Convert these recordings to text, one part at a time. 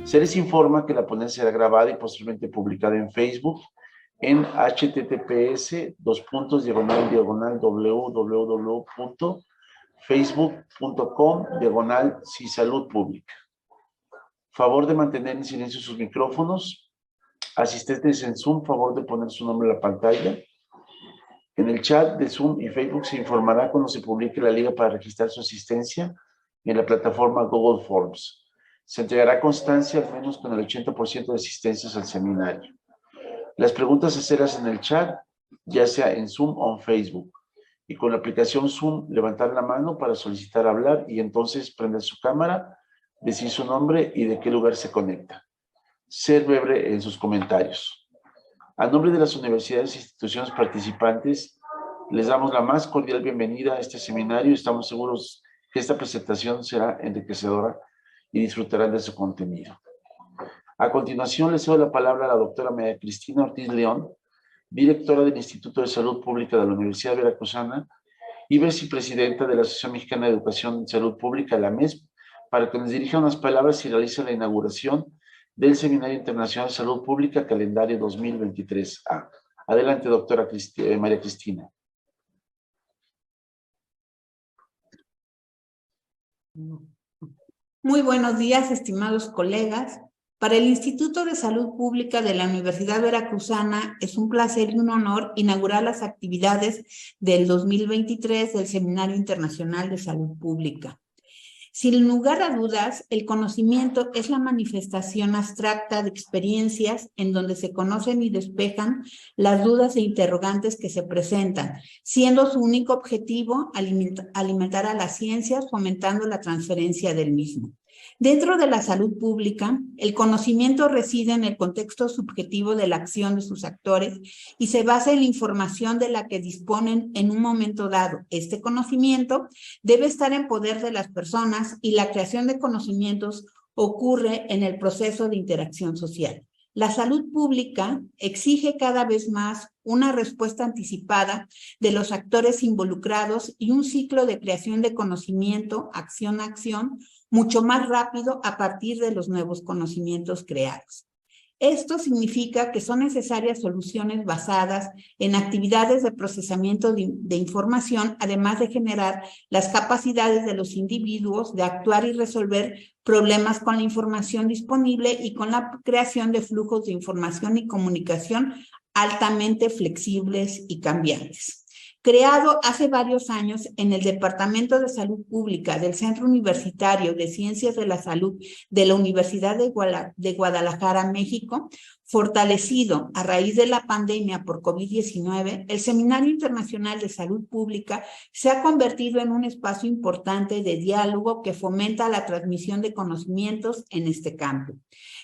Se les informa que la ponencia será grabada y posteriormente publicada en Facebook en https://www.facebook.com/cisaludpublica. Favor de mantener en silencio sus micrófonos. Asistentes en Zoom, favor de poner su nombre en la pantalla. En el chat de Zoom y Facebook se informará cuando se publique la liga para registrar su asistencia en la plataforma Google Forms. Se entregará constancia al menos con el 80% de asistencias al seminario. Las preguntas hacerlas en el chat, ya sea en Zoom o en Facebook. Y con la aplicación Zoom, levantar la mano para solicitar hablar y entonces prender su cámara, decir su nombre y de qué lugar se conecta. Ser breve en sus comentarios. A nombre de las universidades e instituciones participantes, les damos la más cordial bienvenida a este seminario. Estamos seguros que esta presentación será enriquecedora y disfrutarán de su contenido. A continuación, les cedo la palabra a la doctora María Cristina Ortiz León, directora del Instituto de Salud Pública de la Universidad Veracruzana y vicepresidenta de la Asociación Mexicana de Educación y Salud Pública, la MESP, para que nos dirija unas palabras y realice la inauguración del Seminario Internacional de Salud Pública, calendario 2023A. Adelante, doctora María Cristina. Muy buenos días, estimados colegas. Para el Instituto de Salud Pública de la Universidad Veracruzana es un placer y un honor inaugurar las actividades del 2023 del Seminario Internacional de Salud Pública. Sin lugar a dudas, el conocimiento es la manifestación abstracta de experiencias en donde se conocen y despejan las dudas e interrogantes que se presentan, siendo su único objetivo alimentar a las ciencias, fomentando la transferencia del mismo. Dentro de la salud pública, el conocimiento reside en el contexto subjetivo de la acción de sus actores y se basa en la información de la que disponen en un momento dado. Este conocimiento debe estar en poder de las personas y la creación de conocimientos ocurre en el proceso de interacción social. La salud pública exige cada vez más una respuesta anticipada de los actores involucrados y un ciclo de creación de conocimiento, acción a acción, mucho más rápido a partir de los nuevos conocimientos creados. Esto significa que son necesarias soluciones basadas en actividades de procesamiento de información, además de generar las capacidades de los individuos de actuar y resolver problemas con la información disponible y con la creación de flujos de información y comunicación altamente flexibles y cambiantes. Creado hace varios años en el Departamento de Salud Pública del Centro Universitario de Ciencias de la Salud de la Universidad de Guadalajara, México, fortalecido a raíz de la pandemia por COVID-19, el Seminario Internacional de Salud Pública se ha convertido en un espacio importante de diálogo que fomenta la transmisión de conocimientos en este campo.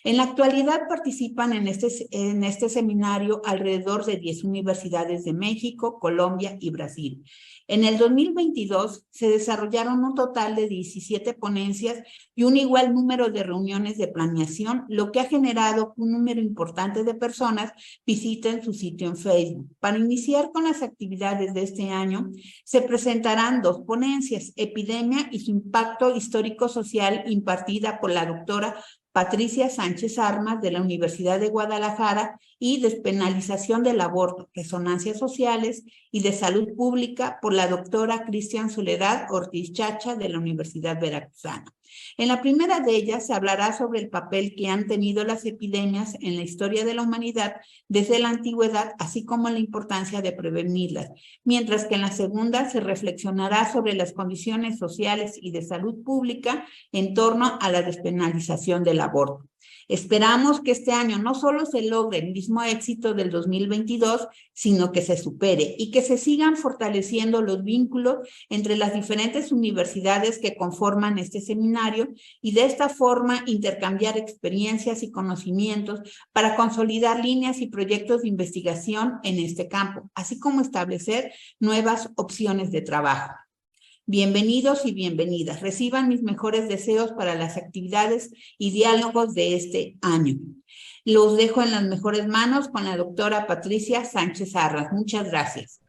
En la actualidad participan en este seminario alrededor de 10 universidades de México, Colombia y Brasil. En el 2022 se desarrollaron un total de 17 ponencias y un igual número de reuniones de planeación, lo que ha generado un número importante de personas visiten su sitio en Facebook. Para iniciar con las actividades de este año, se presentarán 2 ponencias, Epidemia y su impacto histórico-social, impartida por la doctora Patricia Sánchez Armas de la Universidad de Guadalajara, y Despenalización del aborto, resonancias sociales y de salud pública por la doctora Cristian Soledad Ortiz Chacha de la Universidad Veracruzana. En la primera de ellas se hablará sobre el papel que han tenido las epidemias en la historia de la humanidad desde la antigüedad, así como la importancia de prevenirlas, mientras que en la segunda se reflexionará sobre las condiciones sociales y de salud pública en torno a la despenalización del aborto. Esperamos que este año no solo se logre el mismo éxito del 2022, sino que se supere y que se sigan fortaleciendo los vínculos entre las diferentes universidades que conforman este seminario y de esta forma intercambiar experiencias y conocimientos para consolidar líneas y proyectos de investigación en este campo, así como establecer nuevas opciones de trabajo. Bienvenidos y bienvenidas. Reciban mis mejores deseos para las actividades y diálogos de este año. Los dejo en las mejores manos con la doctora Patricia Sánchez Armas. Muchas gracias.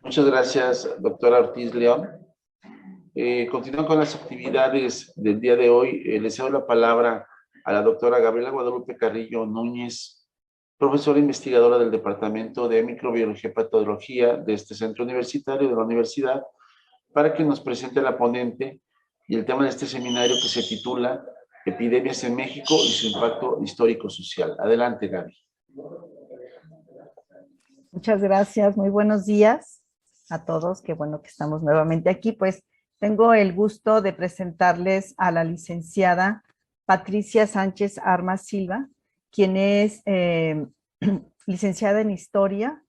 Muchas gracias, doctora Ortiz León. Continuando con las actividades del día de hoy, les cedo la palabra a la doctora Gabriela Guadalupe Carrillo Núñez, profesora investigadora del Departamento de Microbiología y Patología de este centro universitario de la universidad, para que nos presente la ponente y el tema de este seminario que se titula Epidemias en México y su impacto histórico-social. Adelante, Gaby. Muchas gracias, muy buenos días a todos, qué bueno que estamos nuevamente aquí. Pues tengo el gusto de presentarles a la licenciada Patricia Sánchez Armas Silva, quien es licenciada en Historia.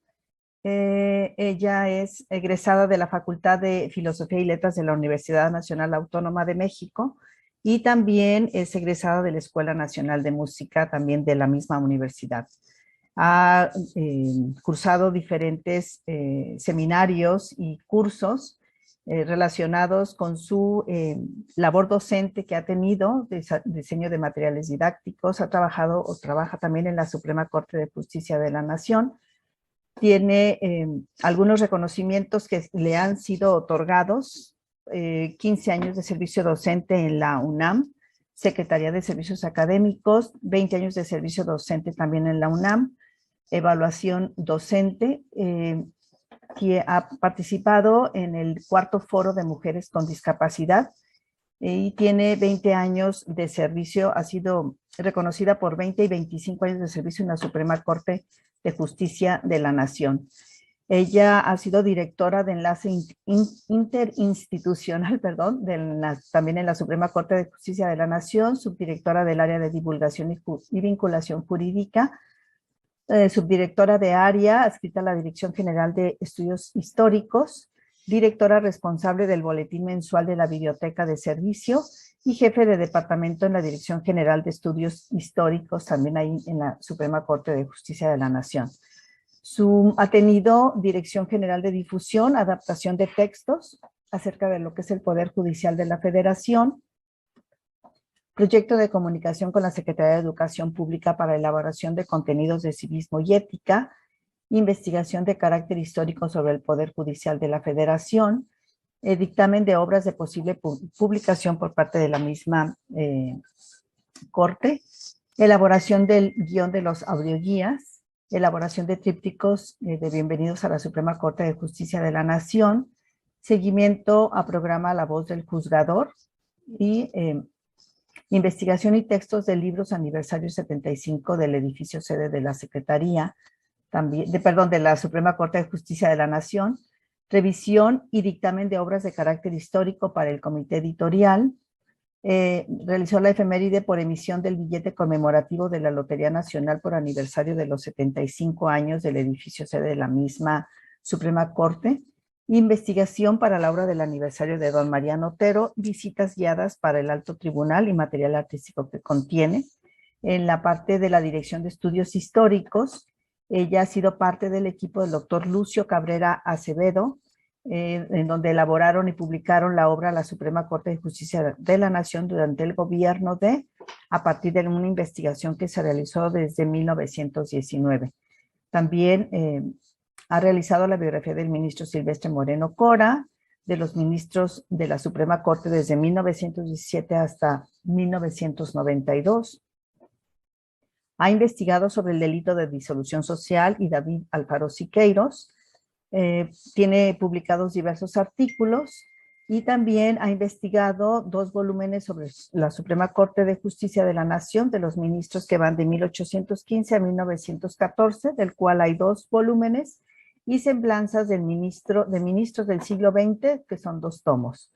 Ella es egresada de la Facultad de Filosofía y Letras de la Universidad Nacional Autónoma de México y también es egresada de la Escuela Nacional de Música, también de la misma universidad. Ha cursado diferentes seminarios y cursos relacionados con su labor docente que ha tenido, diseño de materiales didácticos. Ha trabajado o trabaja también en la Suprema Corte de Justicia de la Nación. Tiene algunos reconocimientos que le han sido otorgados, 15 años de servicio docente en la UNAM, Secretaría de Servicios Académicos, 20 años de servicio docente también en la UNAM, evaluación docente, que ha participado en el 4º Foro de Mujeres con Discapacidad y tiene 20 años de servicio, ha sido reconocida por 20 y 25 años de servicio en la Suprema Corte de Justicia de la Nación. Ella ha sido directora de enlace interinstitucional, también en la Suprema Corte de Justicia de la Nación, subdirectora del área de divulgación y vinculación jurídica, subdirectora de área, adscrita a la Dirección General de Estudios Históricos, directora responsable del Boletín Mensual de la Biblioteca de Servicio y jefe de departamento en la Dirección General de Estudios Históricos, también ahí en la Suprema Corte de Justicia de la Nación. Ha tenido Dirección General de Difusión, adaptación de textos acerca de lo que es el Poder Judicial de la Federación, proyecto de comunicación con la Secretaría de Educación Pública para elaboración de contenidos de civismo y ética, investigación de carácter histórico sobre el Poder Judicial de la Federación, dictamen de obras de posible publicación por parte de la misma Corte, elaboración del guión de los audioguías, elaboración de trípticos de bienvenidos a la Suprema Corte de Justicia de la Nación, seguimiento a programa La Voz del Juzgador y investigación y textos de libros aniversario 75 del edificio sede de la Secretaría, también, de la Suprema Corte de Justicia de la Nación, revisión y dictamen de obras de carácter histórico para el comité editorial, realizó la efeméride por emisión del billete conmemorativo de la Lotería Nacional por aniversario de los 75 años del edificio sede de la misma Suprema Corte, investigación para la obra del aniversario de don Mariano Otero, visitas guiadas para el Alto Tribunal y material artístico que contiene. En la parte de la Dirección de Estudios Históricos, ella ha sido parte del equipo del doctor Lucio Cabrera Acevedo, en donde elaboraron y publicaron la obra La Suprema Corte de Justicia de la Nación durante el gobierno a partir de una investigación que se realizó desde 1919. También ha realizado la biografía del ministro Silvestre Moreno Cora, de los ministros de la Suprema Corte desde 1917 hasta 1992. Ha investigado sobre el delito de disolución social y David Alfaro Siqueiros. Tiene publicados diversos artículos y también ha investigado 2 volúmenes sobre la Suprema Corte de Justicia de la Nación de los ministros que van de 1815 a 1914, del cual hay 2 volúmenes, y semblanzas de ministros del siglo XX, que son 2 tomos.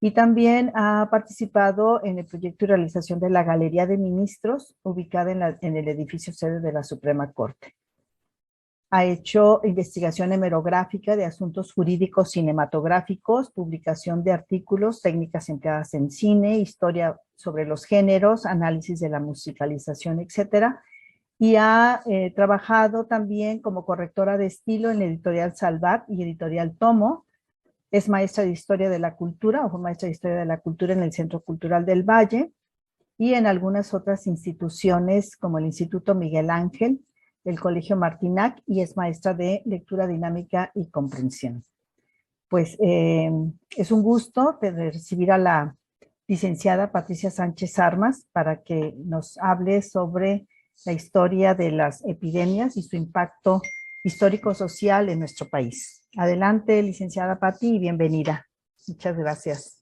Y también ha participado en el proyecto y realización de la Galería de Ministros, ubicada en el edificio sede de la Suprema Corte. Ha hecho investigación hemerográfica de asuntos jurídicos cinematográficos, publicación de artículos, técnicas empleadas en cine, historia sobre los géneros, análisis de la musicalización, etcétera. Y ha trabajado también como correctora de estilo en la editorial Salvat y editorial Tomo. Es maestra de Historia de la Cultura, o fue maestra de Historia de la Cultura en el Centro Cultural del Valle y en algunas otras instituciones como el Instituto Miguel Ángel, el Colegio Martinac, y es maestra de Lectura Dinámica y Comprensión. Pues es un gusto recibir a la licenciada Patricia Sánchez Armas para que nos hable sobre la historia de las epidemias y su impacto histórico-social en nuestro país. Adelante, licenciada Pati, y bienvenida. Muchas gracias.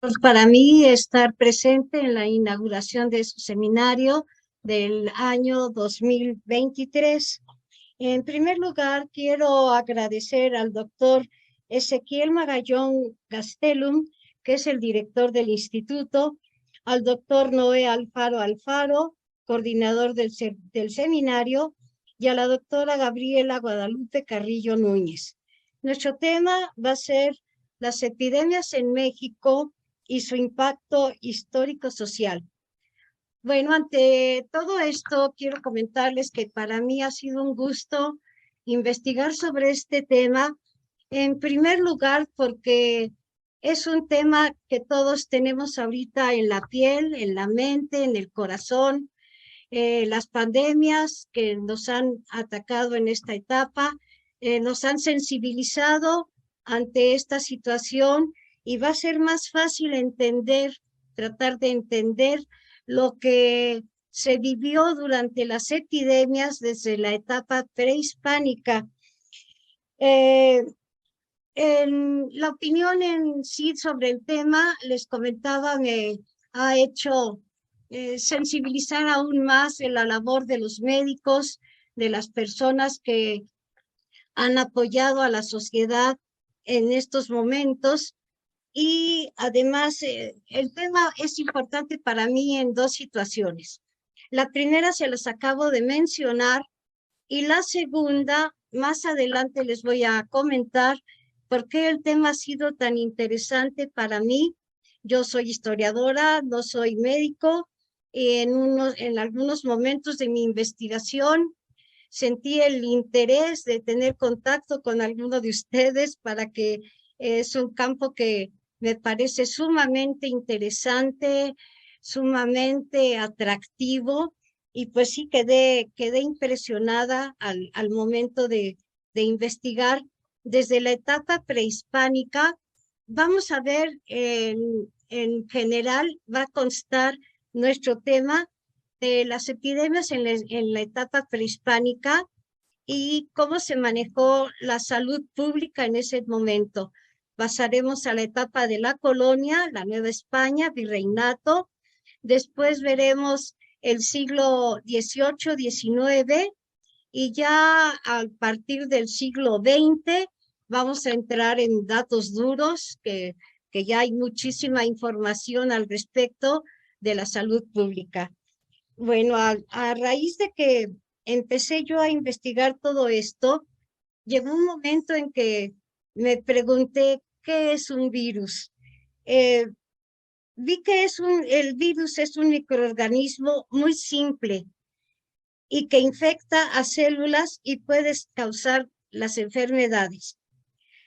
Pues para mí estar presente en la inauguración de su seminario del año 2023. En primer lugar, quiero agradecer al doctor Ezequiel Magallón Gastelum, que es el director del instituto, al doctor Noé Alfaro, coordinador del seminario, y a la doctora Gabriela Guadalupe Carrillo Núñez. Nuestro tema va a ser las epidemias en México y su impacto histórico-social. Bueno, ante todo esto, quiero comentarles que para mí ha sido un gusto investigar sobre este tema, en primer lugar porque es un tema que todos tenemos ahorita en la piel, en la mente, en el corazón. Las pandemias que nos han atacado en esta etapa nos han sensibilizado ante esta situación y va a ser más fácil entender, tratar de entender lo que se vivió durante las epidemias desde la etapa prehispánica. La opinión en sí sobre el tema, les comentaba, me ha hecho sensibilizar aún más en la labor de los médicos, de las personas que han apoyado a la sociedad en estos momentos. Y además, el tema es importante para mí en dos situaciones. La primera se las acabo de mencionar y la segunda, más adelante les voy a comentar por qué el tema ha sido tan interesante para mí. Yo soy historiadora, no soy médico. En algunos momentos de mi investigación sentí el interés de tener contacto con alguno de ustedes para que es un campo que me parece sumamente interesante, sumamente atractivo, y pues sí quedé impresionada al momento de investigar desde la etapa prehispánica. Vamos a ver, en general va a constar nuestro tema de las epidemias en la etapa prehispánica y cómo se manejó la salud pública en ese momento. Pasaremos a la etapa de la colonia, la Nueva España, virreinato. Después veremos el siglo XVIII, XIX, y ya a partir del siglo XX vamos a entrar en datos duros, que ya hay muchísima información al respecto de la salud pública. Bueno, a raíz de que empecé yo a investigar todo esto, llegó un momento en que me pregunté, ¿qué es un virus? Vi que el virus es un microorganismo muy simple y que infecta a células y puede causar las enfermedades.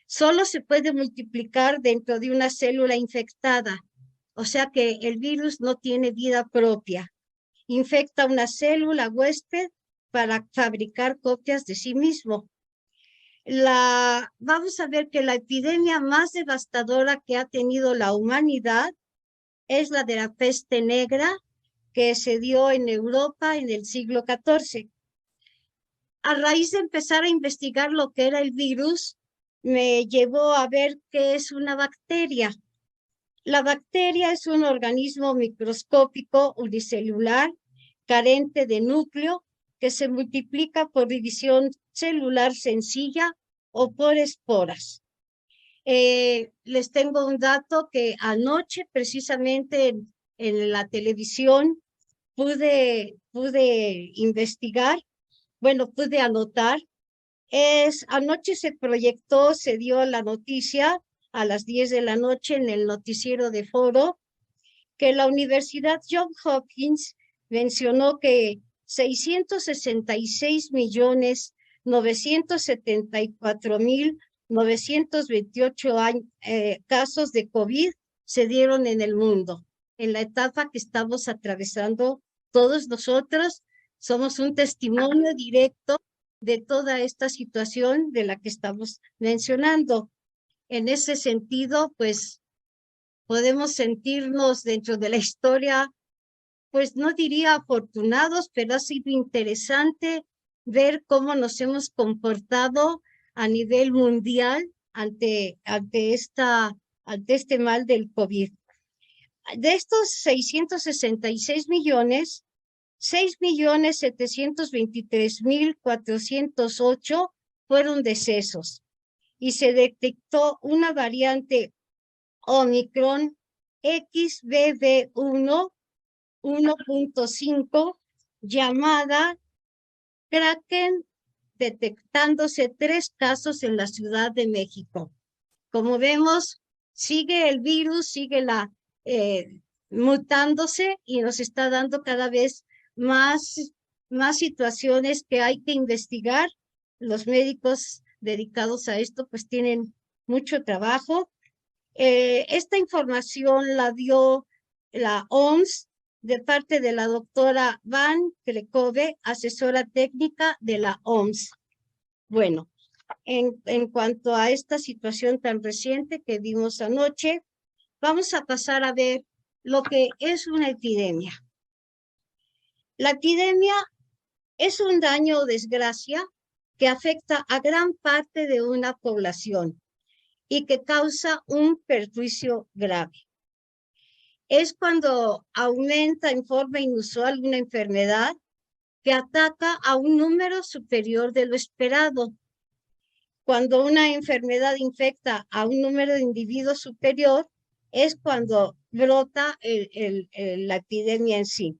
Solo se puede multiplicar dentro de una célula infectada, o sea que el virus no tiene vida propia. Infecta una célula huésped para fabricar copias de sí mismo. Vamos a ver que la epidemia más devastadora que ha tenido la humanidad es la de la peste negra, que se dio en Europa en el siglo XIV. A raíz de empezar a investigar lo que era el virus, me llevó a ver qué es una bacteria. La bacteria es un organismo microscópico unicelular, carente de núcleo, que se multiplica por división celular sencilla o por esporas. Les tengo un dato que anoche precisamente en la televisión pude investigar, bueno, pude anotar. Anoche se proyectó, se dio la noticia a las 10 de la noche en el noticiero de Foro, que la Universidad Johns Hopkins mencionó que 666.974.928 casos de COVID se dieron en el mundo, en la etapa que estamos atravesando todos nosotros, somos un testimonio directo de toda esta situación de la que estamos mencionando. En ese sentido, pues, podemos sentirnos dentro de la historia, pues no diría afortunados, pero ha sido interesante ver cómo nos hemos comportado a nivel mundial ante este mal del COVID. De estos 666 millones, 6.723.408 fueron decesos y se detectó una variante Omicron XBB1 1.5 llamada Kraken, detectándose 3 casos en la Ciudad de México. Como vemos, sigue el virus, sigue mutándose y nos está dando cada vez más situaciones que hay que investigar. Los médicos dedicados a esto pues tienen mucho trabajo. Esta información la dio la OMS de parte de la doctora Van Kerkhove, asesora técnica de la OMS. Bueno, en cuanto a esta situación tan reciente que vimos anoche, vamos a pasar a ver lo que es una epidemia. La epidemia es un daño o desgracia que afecta a gran parte de una población y que causa un perjuicio grave. Es cuando aumenta en forma inusual una enfermedad que ataca a un número superior de lo esperado. Cuando una enfermedad infecta a un número de individuos superior, es cuando brota la epidemia en sí.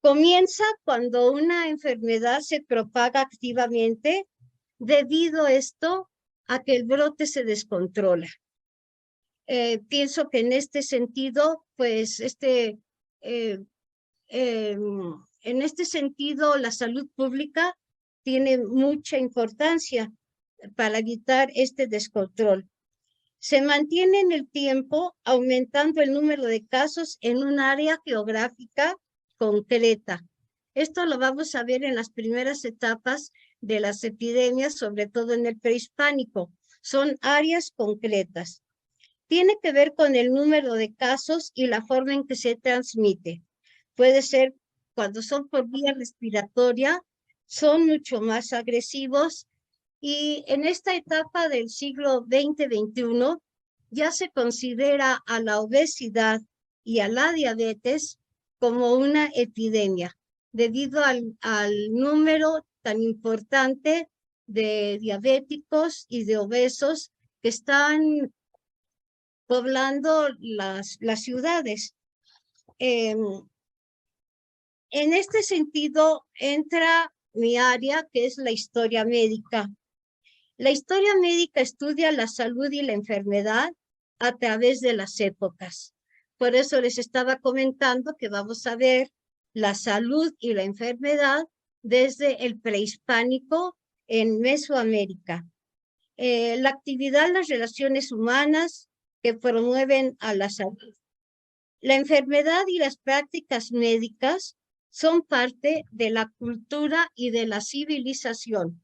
Comienza cuando una enfermedad se propaga activamente debido a que el brote se descontrola. Pienso que en este sentido, pues en este sentido, la salud pública tiene mucha importancia para evitar este descontrol. Se mantiene en el tiempo aumentando el número de casos en un área geográfica concreta. Esto lo vamos a ver en las primeras etapas de las epidemias, sobre todo en el prehispánico. Son áreas concretas. Tiene que ver con el número de casos y la forma en que se transmite. Puede ser cuando son por vía respiratoria, son mucho más agresivos y en esta etapa del siglo XX-XXI ya se considera a la obesidad y a la diabetes como una epidemia debido al número tan importante de diabéticos y de obesos que están poblando las ciudades. En este sentido entra mi área, que es la historia médica. La historia médica estudia la salud y la enfermedad a través de las épocas. Por eso les estaba comentando que vamos a ver la salud y la enfermedad desde el prehispánico en Mesoamérica. La actividad, las relaciones humanas que promueven a la salud. La enfermedad y las prácticas médicas son parte de la cultura y de la civilización.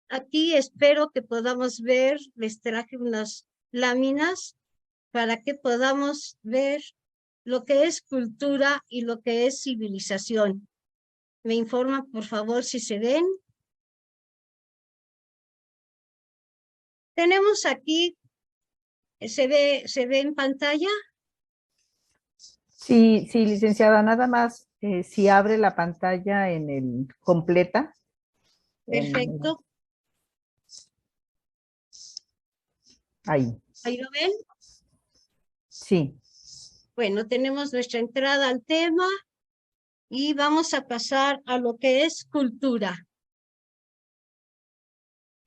Aquí espero que podamos ver, les traje unas láminas para que podamos ver lo que es cultura y lo que es civilización. Me informan, por favor, si se ven. Tenemos aquí, ¿se ve en pantalla? Sí, sí, licenciada, nada más si abre la pantalla completa. Perfecto. Ahí. ¿Ahí lo ven? Sí. Bueno, tenemos nuestra entrada al tema y vamos a pasar a lo que es cultura.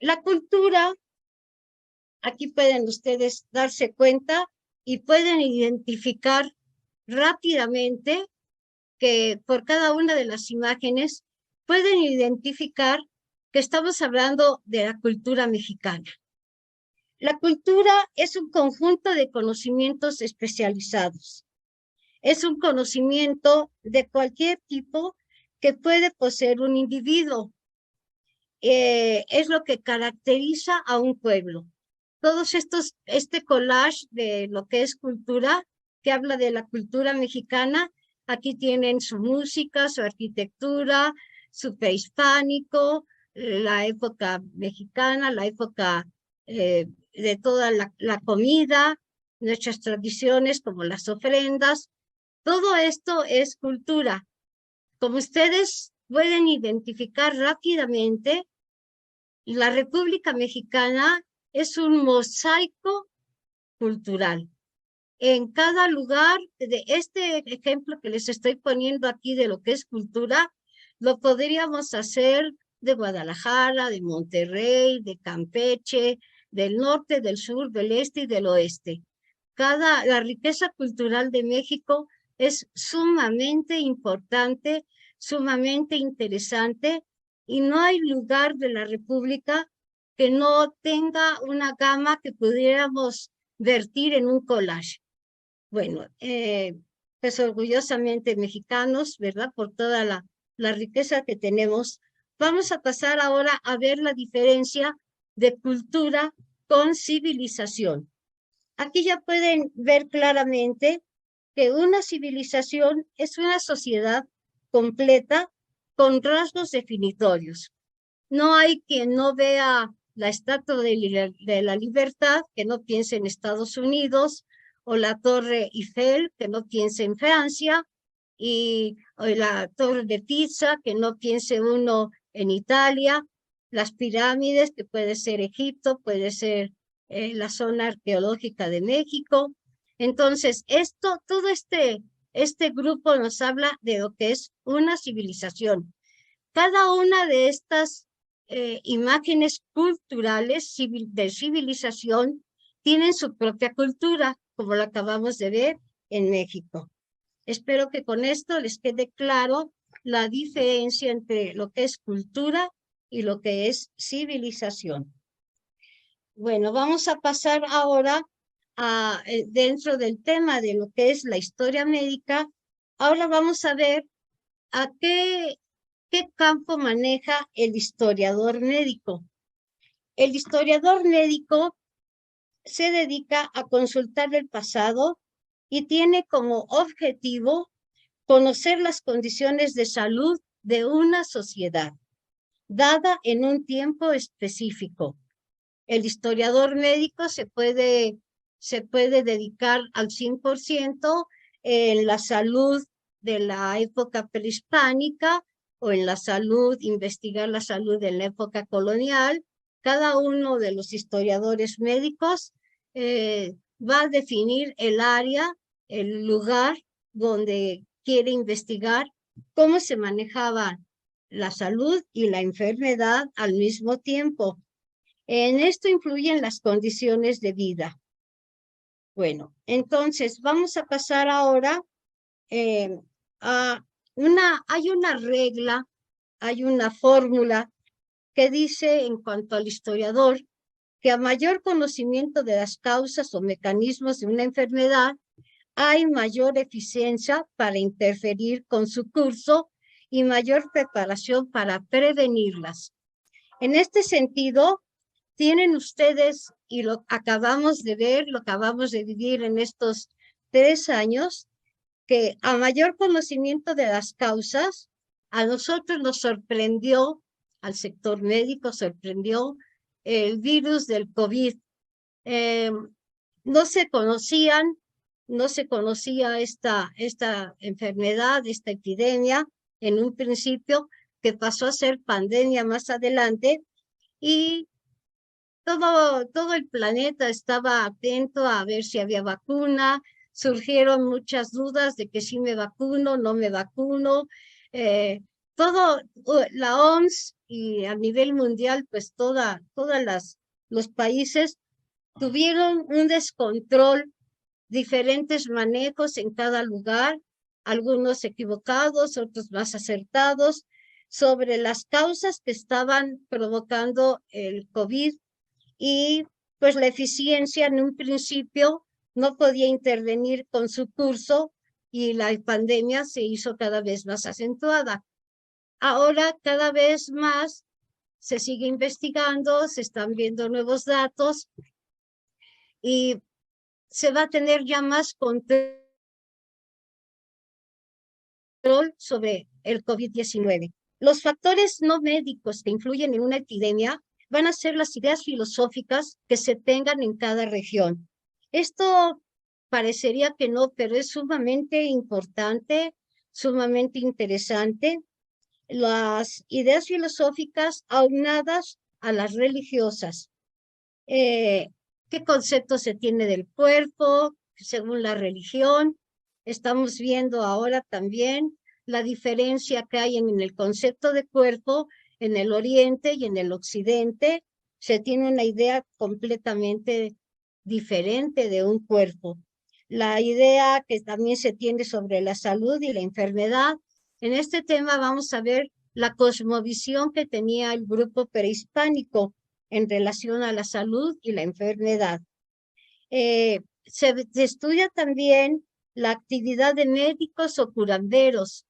La cultura, aquí pueden ustedes darse cuenta y pueden identificar rápidamente que por cada una de las imágenes pueden identificar que estamos hablando de la cultura mexicana. La cultura es un conjunto de conocimientos especializados. Es un conocimiento de cualquier tipo que puede poseer un individuo. Es lo que caracteriza a un pueblo. Todos estos, este collage de lo que es cultura, que habla de la cultura mexicana, aquí tienen su música, su arquitectura, su prehispánico, la época mexicana, la época de toda la comida, nuestras tradiciones como las ofrendas. Todo esto es cultura. Como ustedes pueden identificar rápidamente, la República Mexicana es un mosaico cultural. En cada lugar, de este ejemplo que les estoy poniendo aquí de lo que es cultura, lo podríamos hacer de Guadalajara, de Monterrey, de Campeche, del norte, del sur, del este y del oeste. La riqueza cultural de México es sumamente importante, sumamente interesante, y no hay lugar de la República que no tenga una gama que pudiéramos vertir en un collage. Bueno, pues orgullosamente mexicanos, ¿verdad? Por toda la riqueza que tenemos. Vamos a pasar ahora a ver la diferencia de cultura con civilización. Aquí ya pueden ver claramente que una civilización es una sociedad completa con rasgos definitorios. No hay quien no vea la Estatua de la Libertad, que no piense en Estados Unidos, o la Torre Eiffel, que no piense en Francia, o la Torre de Pisa, que no piense uno en Italia, las pirámides, que puede ser Egipto, puede ser la zona arqueológica de México. Entonces, todo este grupo nos habla de lo que es una civilización. Cada una de estas imágenes culturales de civilización tienen su propia cultura, como lo acabamos de ver en México. Espero que con esto les quede claro la diferencia entre lo que es cultura y lo que es civilización. Bueno, vamos a pasar ahora dentro del tema de lo que es la historia médica. Ahora vamos a ver a qué campo maneja el historiador médico. El historiador médico se dedica a consultar el pasado y tiene como objetivo conocer las condiciones de salud de una sociedad, dada en un tiempo específico. El historiador médico se puede dedicar al 100% en la salud de la época prehispánica o en la salud, investigar la salud de la época colonial. Cada uno de los historiadores médicos va a definir el área, el lugar donde quiere investigar cómo se manejaba la salud y la enfermedad al mismo tiempo. En esto influyen las condiciones de vida. Bueno, entonces vamos a pasar ahora hay una regla, hay una fórmula que dice en cuanto al historiador que a mayor conocimiento de las causas o mecanismos de una enfermedad, hay mayor eficiencia para interferir con su curso y mayor preparación para prevenirlas. En este sentido, tienen ustedes, y lo acabamos de ver, lo acabamos de vivir en estos 3 años, que a mayor conocimiento de las causas, a nosotros nos sorprendió, al sector médico sorprendió el virus del COVID. No se conocía esta enfermedad, esta epidemia en un principio, que pasó a ser pandemia más adelante, y todo el planeta estaba atento a ver si había vacuna. Surgieron muchas dudas de que si me vacuno, no me vacuno. La OMS y a nivel mundial, pues los países tuvieron un descontrol, diferentes manejos en cada lugar, algunos equivocados, otros más acertados, sobre las causas que estaban provocando el COVID, y pues la eficiencia en un principio no podía intervenir con su curso y la pandemia se hizo cada vez más acentuada. Ahora cada vez más se sigue investigando, se están viendo nuevos datos y se va a tener ya más control sobre el COVID-19. Los factores no médicos que influyen en una epidemia van a ser las ideas filosóficas que se tengan en cada región. Esto parecería que no, pero es sumamente importante, sumamente interesante. Las ideas filosóficas aunadas a las religiosas. ¿Qué concepto se tiene del cuerpo según la religión? Estamos viendo ahora también la diferencia que hay en el concepto de cuerpo en el Oriente y en el Occidente. Se tiene una idea completamente diferente de un cuerpo. La idea que también se tiene sobre la salud y la enfermedad. En este tema vamos a ver la cosmovisión que tenía el grupo prehispánico en relación a la salud y la enfermedad. Se estudia también la actividad de médicos o curanderos.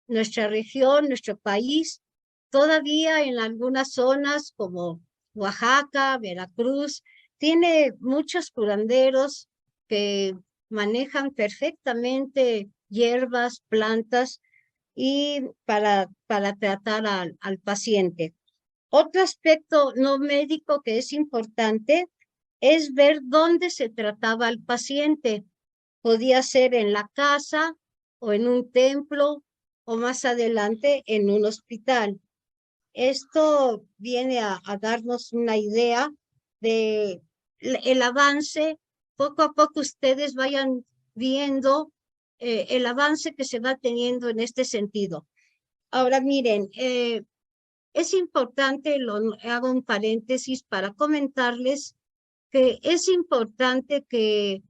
Nuestra región, nuestro país, todavía en algunas zonas como Oaxaca, Veracruz, tiene muchos curanderos que manejan perfectamente hierbas, plantas y para tratar al paciente. Otro aspecto no médico que es importante es ver dónde se trataba al paciente. Podía ser en la casa o en un templo o más adelante en un hospital. Esto viene a darnos una idea de el avance. Poco a poco ustedes vayan viendo el avance que se va teniendo en este sentido. Ahora miren, es importante, hago un paréntesis para comentarles que es importante que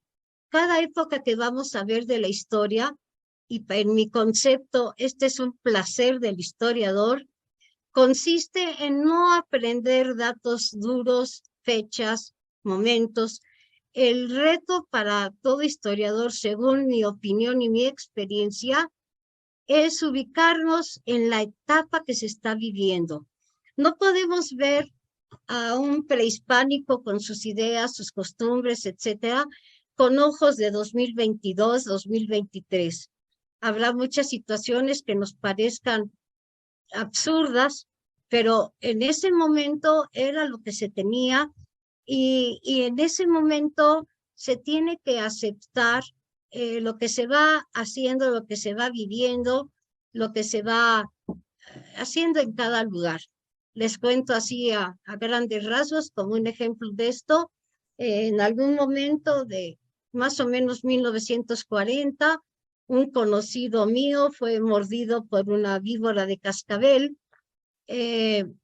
cada época que vamos a ver de la historia, y en mi concepto, este es un placer del historiador, consiste en no aprender datos duros, fechas, momentos. El reto para todo historiador, según mi opinión y mi experiencia, es ubicarnos en la etapa que se está viviendo. No podemos ver a un prehispánico con sus ideas, sus costumbres, etcétera, con ojos de 2022, 2023. Habrá muchas situaciones que nos parezcan absurdas, pero en ese momento era lo que se tenía y en ese momento se tiene que aceptar lo que se va haciendo, lo que se va viviendo, lo que se va haciendo en cada lugar. Les cuento así a grandes rasgos como un ejemplo de esto. En algún momento de más o menos 1940, un conocido mío fue mordido por una víbora de cascabel. En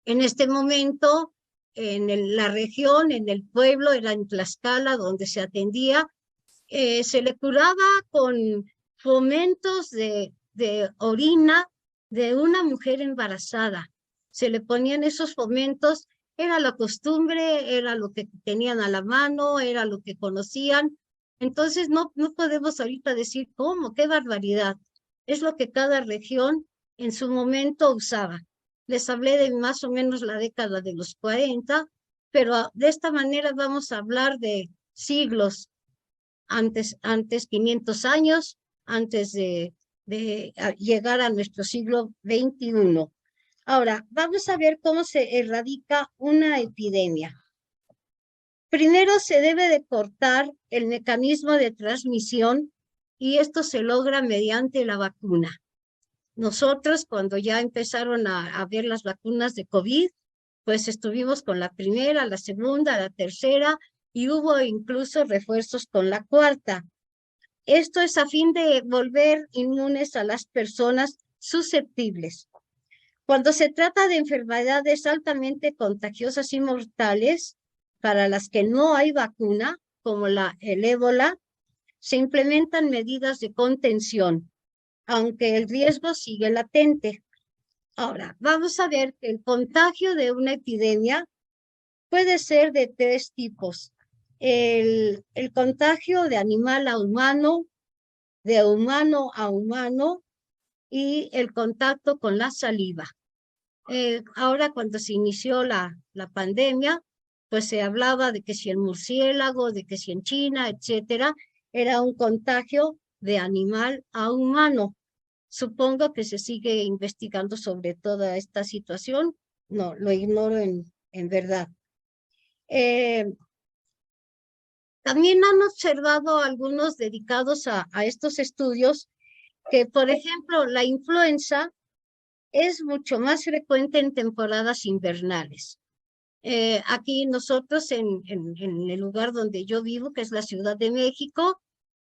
este momento, en la región, en el pueblo, era en Tlaxcala donde se atendía, se le curaba con fomentos de orina de una mujer embarazada. Se le ponían esos fomentos, era la costumbre, era lo que tenían a la mano, era lo que conocían. Entonces no podemos ahorita decir cómo, qué barbaridad. Es lo que cada región en su momento usaba. Les hablé de más o menos la década de los 40, pero de esta manera vamos a hablar de siglos antes 500 años, antes de llegar a nuestro siglo XXI. Ahora, vamos a ver cómo se erradica una epidemia. Primero se debe de cortar el mecanismo de transmisión y esto se logra mediante la vacuna. Nosotros, cuando ya empezaron a ver las vacunas de COVID, pues estuvimos con la primera, la segunda, la tercera y hubo incluso refuerzos con la cuarta. Esto es a fin de volver inmunes a las personas susceptibles. Cuando se trata de enfermedades altamente contagiosas y mortales, para las que no hay vacuna, como el ébola, se implementan medidas de contención, aunque el riesgo sigue latente. Ahora, vamos a ver que el contagio de una epidemia puede ser de 3 tipos. El contagio de animal a humano, de humano a humano y el contacto con la saliva. Ahora cuando se inició la pandemia, pues se hablaba de que si el murciélago, de que si en China, etcétera, era un contagio de animal a humano. Supongo que se sigue investigando sobre toda esta situación. No, lo ignoro en verdad. También han observado algunos dedicados a estos estudios que, por ejemplo, la influenza es mucho más frecuente en temporadas invernales. Aquí nosotros en el lugar donde yo vivo, que es la Ciudad de México,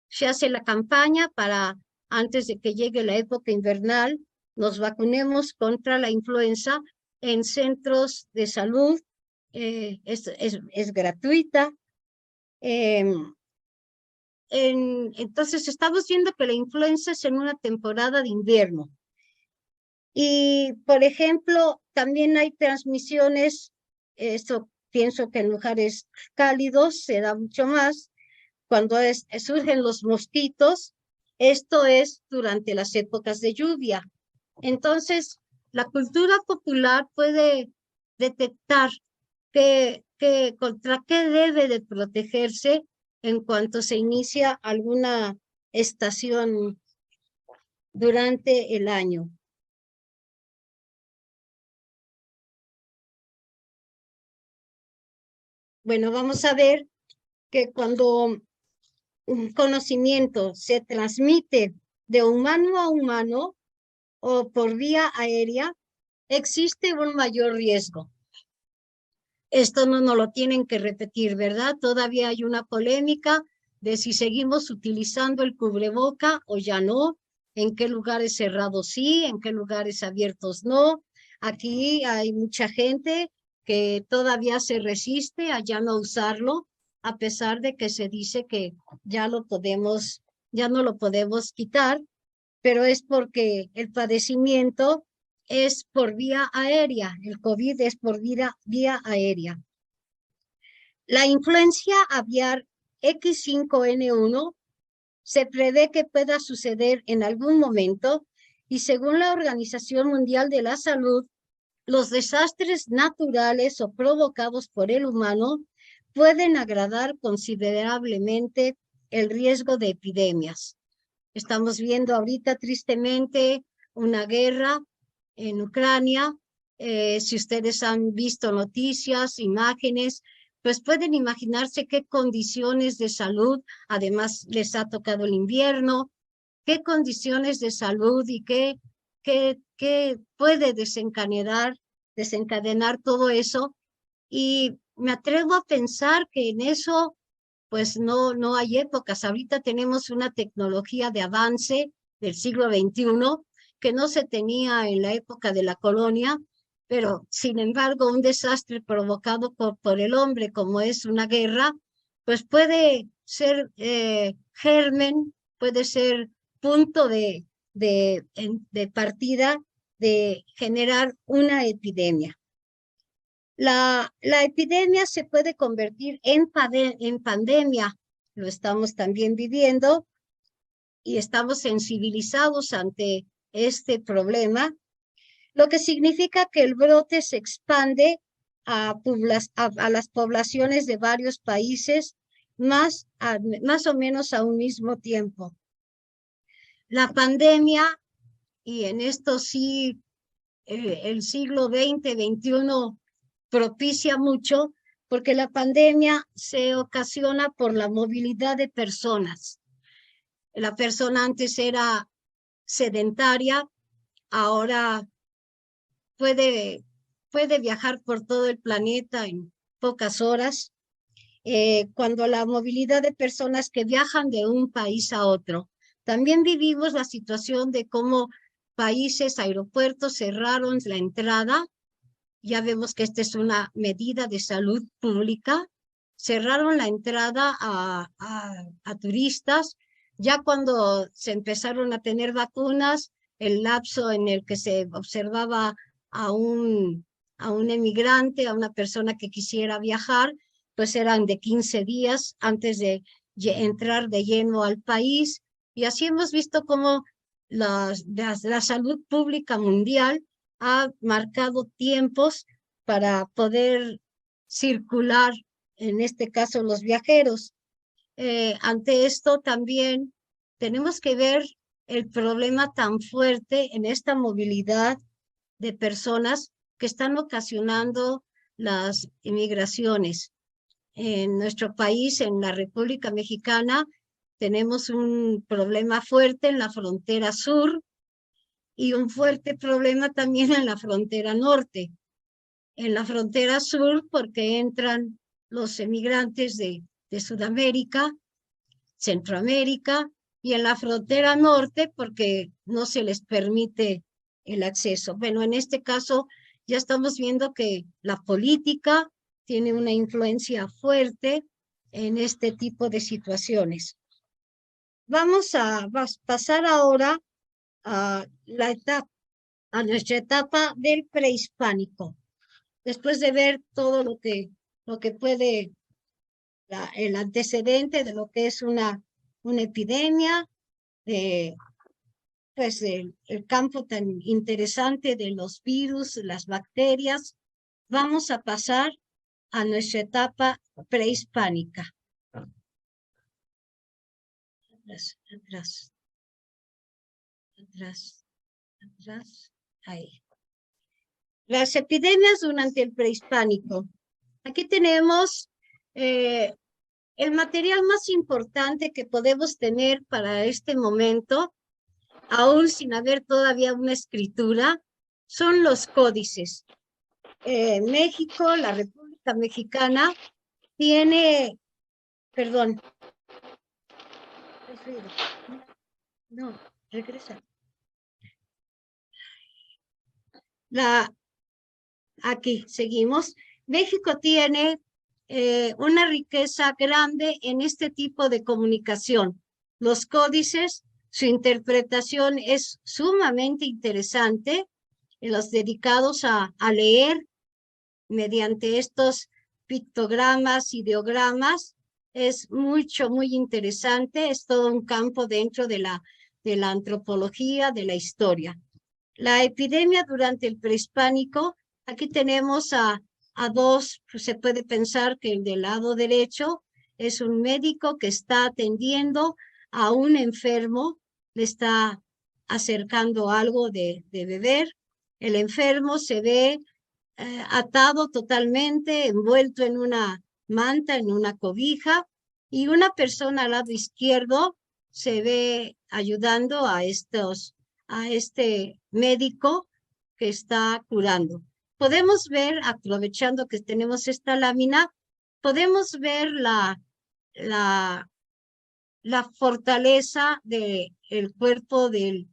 se hace la campaña para, antes de que llegue la época invernal, nos vacunemos contra la influenza en centros de salud. Es gratuita. Entonces estamos viendo que la influenza es en una temporada de invierno. Y, por ejemplo, también hay transmisiones, esto pienso que en lugares cálidos se da mucho más, cuando surgen los mosquitos, esto es durante las épocas de lluvia. Entonces, la cultura popular puede detectar contra qué debe de protegerse en cuanto se inicia alguna estación durante el año. Bueno, vamos a ver que cuando un conocimiento se transmite de humano a humano o por vía aérea, existe un mayor riesgo. Esto no nos lo tienen que repetir, ¿verdad? Todavía hay una polémica de si seguimos utilizando el cubreboca o ya no, en qué lugares cerrados sí, en qué lugares abiertos no. Aquí hay mucha gente que todavía se resiste a ya no usarlo, a pesar de que se dice que ya no lo podemos quitar, pero es porque el padecimiento es por vía aérea, el COVID es por vía aérea. La influencia aviar X5N1 se prevé que pueda suceder en algún momento y según la Organización Mundial de la Salud, los desastres naturales o provocados por el humano pueden agravar considerablemente el riesgo de epidemias. Estamos viendo ahorita tristemente una guerra en Ucrania. Si ustedes han visto noticias, imágenes, pues pueden imaginarse qué condiciones de salud, además les ha tocado el invierno, qué condiciones de salud y qué puede desencadenar todo eso. Y me atrevo a pensar que en eso pues no hay épocas. Ahorita tenemos una tecnología de avance del siglo XXI que no se tenía en la época de la colonia, pero sin embargo un desastre provocado por el hombre como es una guerra, pues puede ser germen, puede ser punto de partida de generar una epidemia. La epidemia se puede convertir en pandemia, lo estamos también viviendo y estamos sensibilizados ante este problema, lo que significa que el brote se expande a las poblaciones de varios países más o menos a un mismo tiempo. La pandemia, y en esto sí el siglo XX, XXI propicia mucho, porque la pandemia se ocasiona por la movilidad de personas. La persona antes era sedentaria, ahora puede viajar por todo el planeta en pocas horas. Cuando la movilidad de personas que viajan de un país a otro. También vivimos la situación de cómo países, aeropuertos cerraron la entrada. Ya vemos que esta es una medida de salud pública. Cerraron la entrada a turistas. Ya cuando se empezaron a tener vacunas, el lapso en el que se observaba a un emigrante, a una persona que quisiera viajar, pues eran de 15 días antes de entrar de lleno al país. Y así hemos visto cómo la salud pública mundial ha marcado tiempos para poder circular, en este caso los viajeros. Ante esto también tenemos que ver el problema tan fuerte en esta movilidad de personas que están ocasionando las inmigraciones. En nuestro país, en la República Mexicana, tenemos un problema fuerte en la frontera sur y un fuerte problema también en la frontera norte. En la frontera sur, porque entran los emigrantes de Sudamérica, Centroamérica, y en la frontera norte, porque no se les permite el acceso. Bueno, en este caso ya estamos viendo que la política tiene una influencia fuerte en este tipo de situaciones. Vamos a pasar ahora a nuestra etapa del prehispánico. Después de ver todo lo que puede, el antecedente de lo que es una epidemia, pues el campo tan interesante de los virus, las bacterias, vamos a pasar a nuestra etapa prehispánica. Atrás, ahí. Las epidemias durante el prehispánico. Aquí tenemos el material más importante que podemos tener para este momento, aún sin haber todavía una escritura, son los códices. México, la República Mexicana, tiene, perdón, no, regresa. Aquí seguimos. México tiene una riqueza grande en este tipo de comunicación. Los códices, su interpretación es sumamente interesante, los dedicados a leer mediante estos pictogramas, ideogramas, es muy interesante, es todo un campo dentro de la antropología, de la historia. La epidemia durante el prehispánico, aquí tenemos a dos, pues se puede pensar que el del lado derecho es un médico que está atendiendo a un enfermo, le está acercando algo de beber, el enfermo se ve atado totalmente, envuelto en una manta, en una cobija, y una persona al lado izquierdo se ve ayudando a este médico que está curando. Podemos ver, aprovechando que tenemos esta lámina, podemos ver la fortaleza del cuerpo del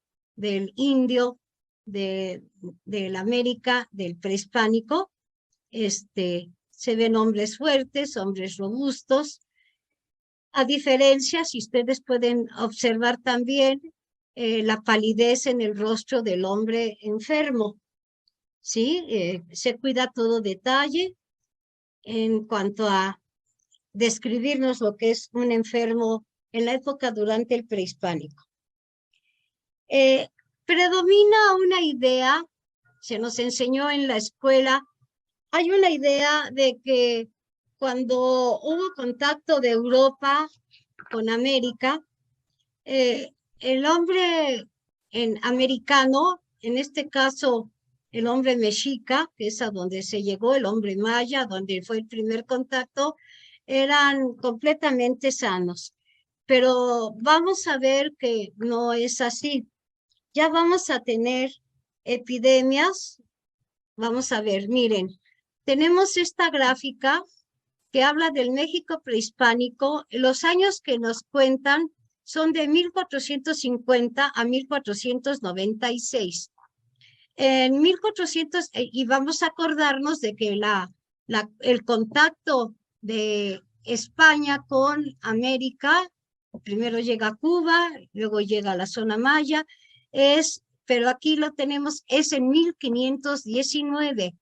indio de la América, del prehispánico. Se ven hombres fuertes, hombres robustos. A diferencia, si ustedes pueden observar también la palidez en el rostro del hombre enfermo, ¿sí? Se cuida todo detalle en cuanto a describirnos lo que es un enfermo en la época durante el prehispánico. Predomina una idea, se nos enseñó en la escuela, hay una idea de que cuando hubo contacto de Europa con América, el hombre americano, en este caso el hombre mexica, que es a donde se llegó, el hombre maya, donde fue el primer contacto, eran completamente sanos. Pero vamos a ver que no es así. Ya vamos a tener epidemias. Vamos a ver, miren, tenemos esta gráfica que habla del México prehispánico. Los años que nos cuentan son de 1450 a 1496. En 1400, y vamos a acordarnos de que el contacto de España con América, primero llega a Cuba, luego llega a la zona maya, pero aquí lo tenemos, es en 1519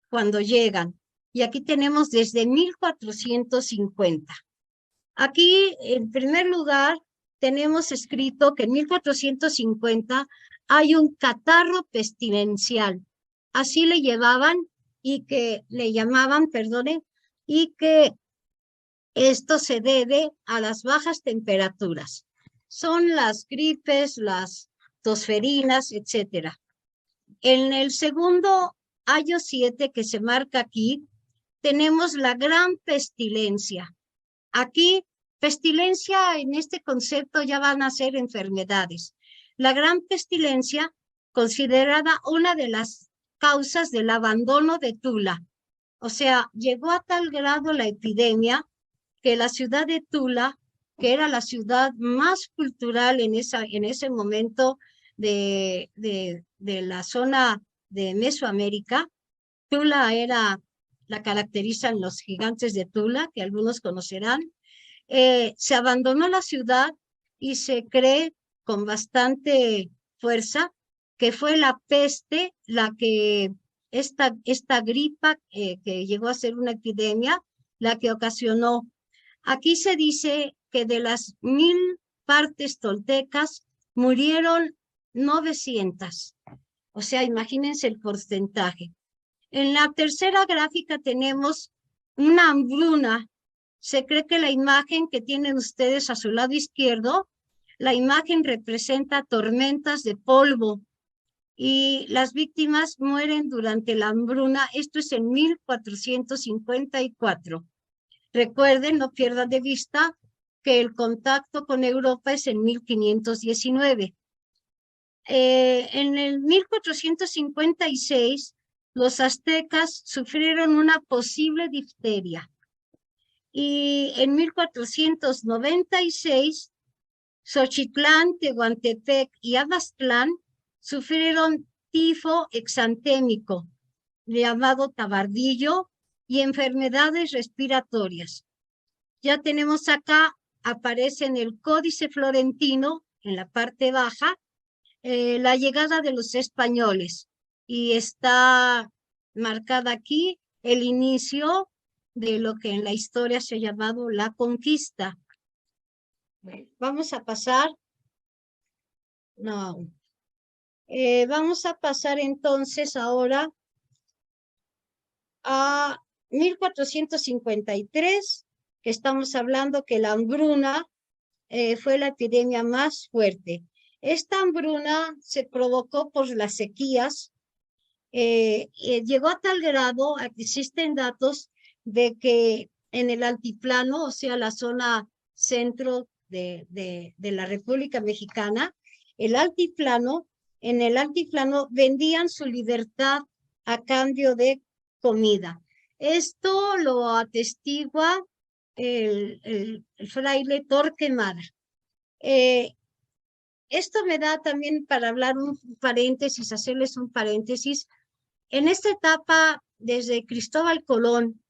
cuando llegan, y aquí tenemos desde 1450. Aquí, en primer lugar, tenemos escrito que en 1450 hay un catarro pestilencial, así le llamaban, perdone, y que esto se debe a las bajas temperaturas. Son las gripes, las tosferinas, etcétera. En el segundo ayo 7 que se marca aquí, tenemos la gran pestilencia. Aquí, pestilencia en este concepto ya van a ser enfermedades. La gran pestilencia, considerada una de las causas del abandono de Tula. O sea, llegó a tal grado la epidemia que la ciudad de Tula, que era la ciudad más cultural en ese momento de la zona de Mesoamérica, Tula la caracterizan los gigantes de Tula, que algunos conocerán. Se abandonó la ciudad y se cree con bastante fuerza que fue la peste la que esta gripa que llegó a ser una epidemia, la que ocasionó. Aquí se dice que de las 1000 partes toltecas murieron 900. O sea, imagínense el porcentaje. En la tercera gráfica tenemos una hambruna. Se cree que la imagen que tienen ustedes a su lado izquierdo, la imagen representa tormentas de polvo y las víctimas mueren durante la hambruna. Esto es en 1454. Recuerden, no pierdan de vista que el contacto con Europa es en 1519. En el 1456, los aztecas sufrieron una posible difteria. Y en 1496, Xochitlán, Tehuantepec y Abastlán sufrieron tifo exantémico, llamado tabardillo, y enfermedades respiratorias. Ya tenemos acá, aparece en el Códice Florentino, en la parte baja, la llegada de los españoles. Y está marcada aquí el inicio de lo que en la historia se ha llamado la conquista. Vamos a pasar. No. Vamos a pasar entonces ahora a 1453, que estamos hablando que la hambruna fue la epidemia más fuerte. Esta hambruna se provocó por las sequías. Llegó a tal grado, existen datos de que en el altiplano, o sea, la zona centro de la República Mexicana, en el altiplano vendían su libertad a cambio de comida. Esto lo atestigua el fraile Torquemada. Esto me da también para hablar un paréntesis, hacerles un paréntesis. En esta etapa, desde Cristóbal Colón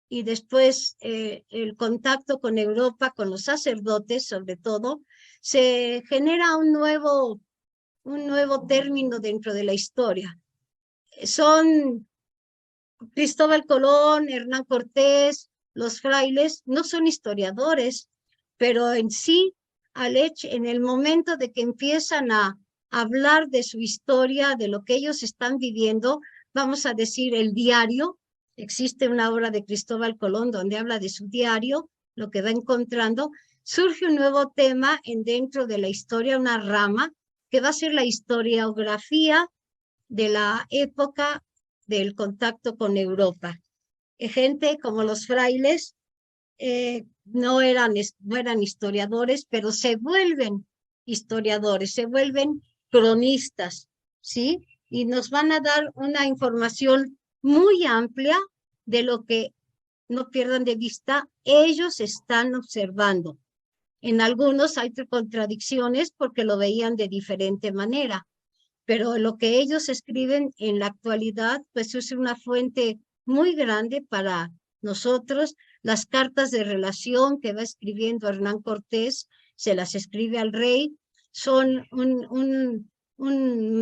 y después el contacto con Europa, con los sacerdotes sobre todo, se genera un nuevo término dentro de la historia. Son Cristóbal Colón, Hernán Cortés, los frailes, no son historiadores, pero en sí, en el momento de que empiezan a hablar de su historia, de lo que ellos están viviendo, vamos a decir el diario. Existe una obra de Cristóbal Colón donde habla de su diario, lo que va encontrando. Surge un nuevo tema dentro de la historia, una rama, que va a ser la historiografía de la época del contacto con Europa. Gente como los frailes no eran historiadores, pero se vuelven historiadores, se vuelven cronistas, ¿sí? Y nos van a dar una información muy amplia de lo que, no pierdan de vista, ellos están observando. En algunos hay contradicciones porque lo veían de diferente manera, pero lo que ellos escriben en la actualidad, pues es una fuente muy grande para nosotros. Las cartas de relación que va escribiendo Hernán Cortés, se las escribe al rey, son un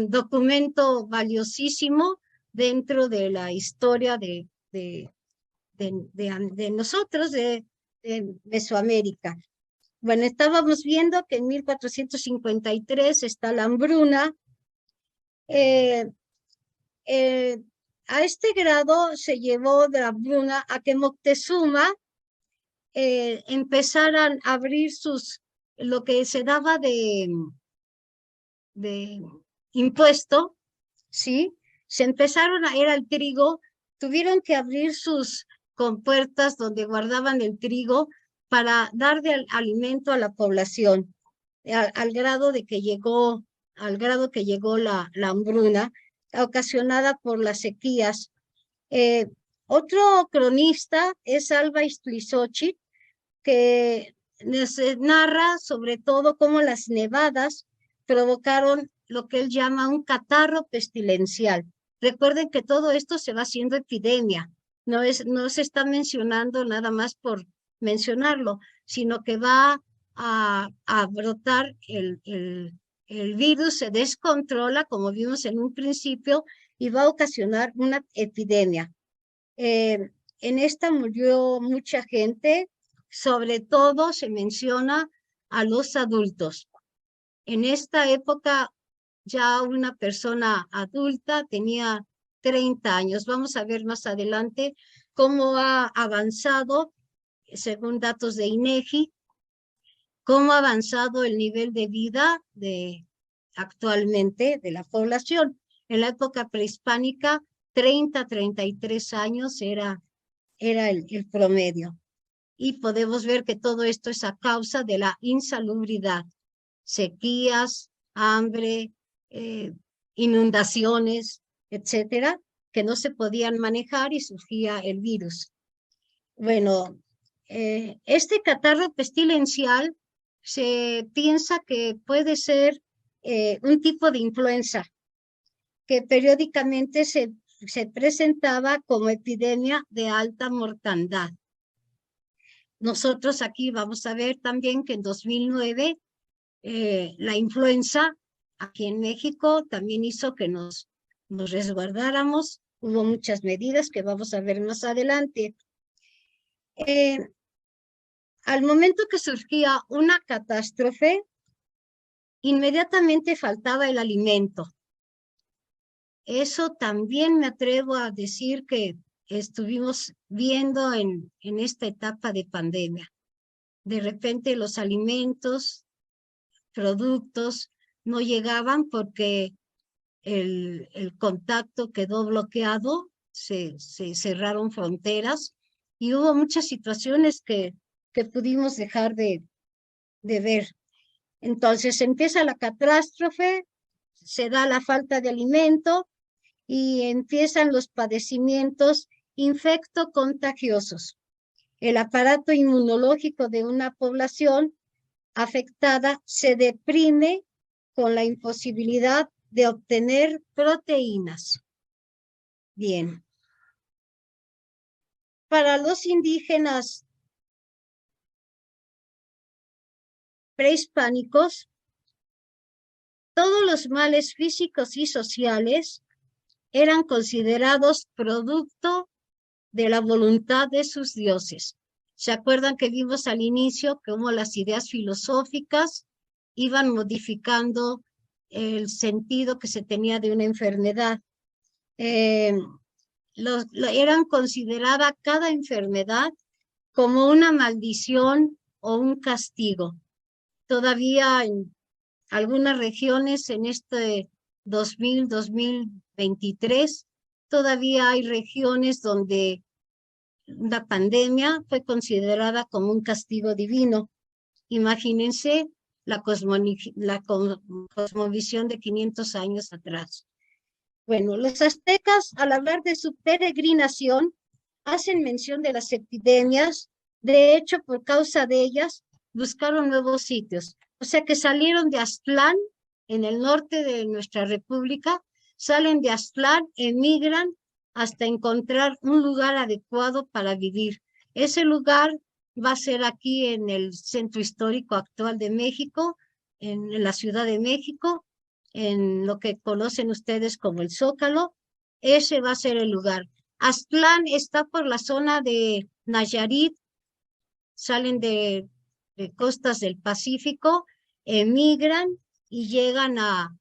documento valiosísimo dentro de la historia de nosotros, de Mesoamérica. Bueno, estábamos viendo que en 1453 está la hambruna. A este grado se llevó de la hambruna a que Moctezuma empezaran a abrir lo que se daba de impuesto, ¿sí? Se empezaron era el trigo, tuvieron que abrir sus compuertas donde guardaban el trigo para dar de alimento a la población, al grado que llegó la hambruna ocasionada por las sequías. Otro cronista es Alba Istlizochitl, que nos narra sobre todo cómo las nevadas provocaron lo que él llama un catarro pestilencial. Recuerden que todo esto se va haciendo epidemia, no se está mencionando nada más por mencionarlo, sino que va a brotar el virus, se descontrola, como vimos en un principio, y va a ocasionar una epidemia. En esta murió mucha gente, sobre todo se menciona a los adultos. En esta época ya una persona adulta tenía 30 años. Vamos a ver más adelante cómo ha avanzado, según datos de INEGI, cómo ha avanzado el nivel de vida actualmente de la población. En la época prehispánica, 30, 33 años era el promedio. Y podemos ver que todo esto es a causa de la insalubridad, sequías, hambre, inundaciones, etcétera, que no se podían manejar y surgía el virus. Bueno, este catarro pestilencial se piensa que puede ser un tipo de influenza que periódicamente se presentaba como epidemia de alta mortandad. Nosotros aquí vamos a ver también que en 2009 la influenza aquí en México también hizo que nos resguardáramos. Hubo muchas medidas que vamos a ver más adelante. Al momento que surgía una catástrofe, inmediatamente faltaba el alimento. Eso también me atrevo a decir que estuvimos viendo en esta etapa de pandemia. De repente los alimentos, productos no llegaban porque el contacto quedó bloqueado, se cerraron fronteras y hubo muchas situaciones que pudimos dejar de ver. Entonces empieza la catástrofe, se da la falta de alimento y empiezan los padecimientos infectocontagiosos. El aparato inmunológico de una población afectada se deprime con la imposibilidad de obtener proteínas. Bien. Para los indígenas prehispánicos, todos los males físicos y sociales eran considerados producto de la voluntad de sus dioses. ¿Se acuerdan que vimos al inicio cómo las ideas filosóficas iban modificando el sentido que se tenía de una enfermedad? Eran considerada cada enfermedad como una maldición o un castigo. Todavía en algunas regiones en este 2023, todavía hay regiones donde la pandemia fue considerada como un castigo divino. Imagínense la cosmovisión de 500 años atrás. Bueno, los aztecas, al hablar de su peregrinación, hacen mención de las epidemias. De hecho, por causa de ellas, buscaron nuevos sitios. O sea que salieron de Aztlán, en el norte de nuestra república, salen de Aztlán, emigran hasta encontrar un lugar adecuado para vivir. Ese lugar va a ser aquí en el centro histórico actual de México, en la Ciudad de México, en lo que conocen ustedes como el Zócalo. Ese va a ser el lugar. Aztlán está por la zona de Nayarit, salen de costas del Pacífico, emigran y llegan a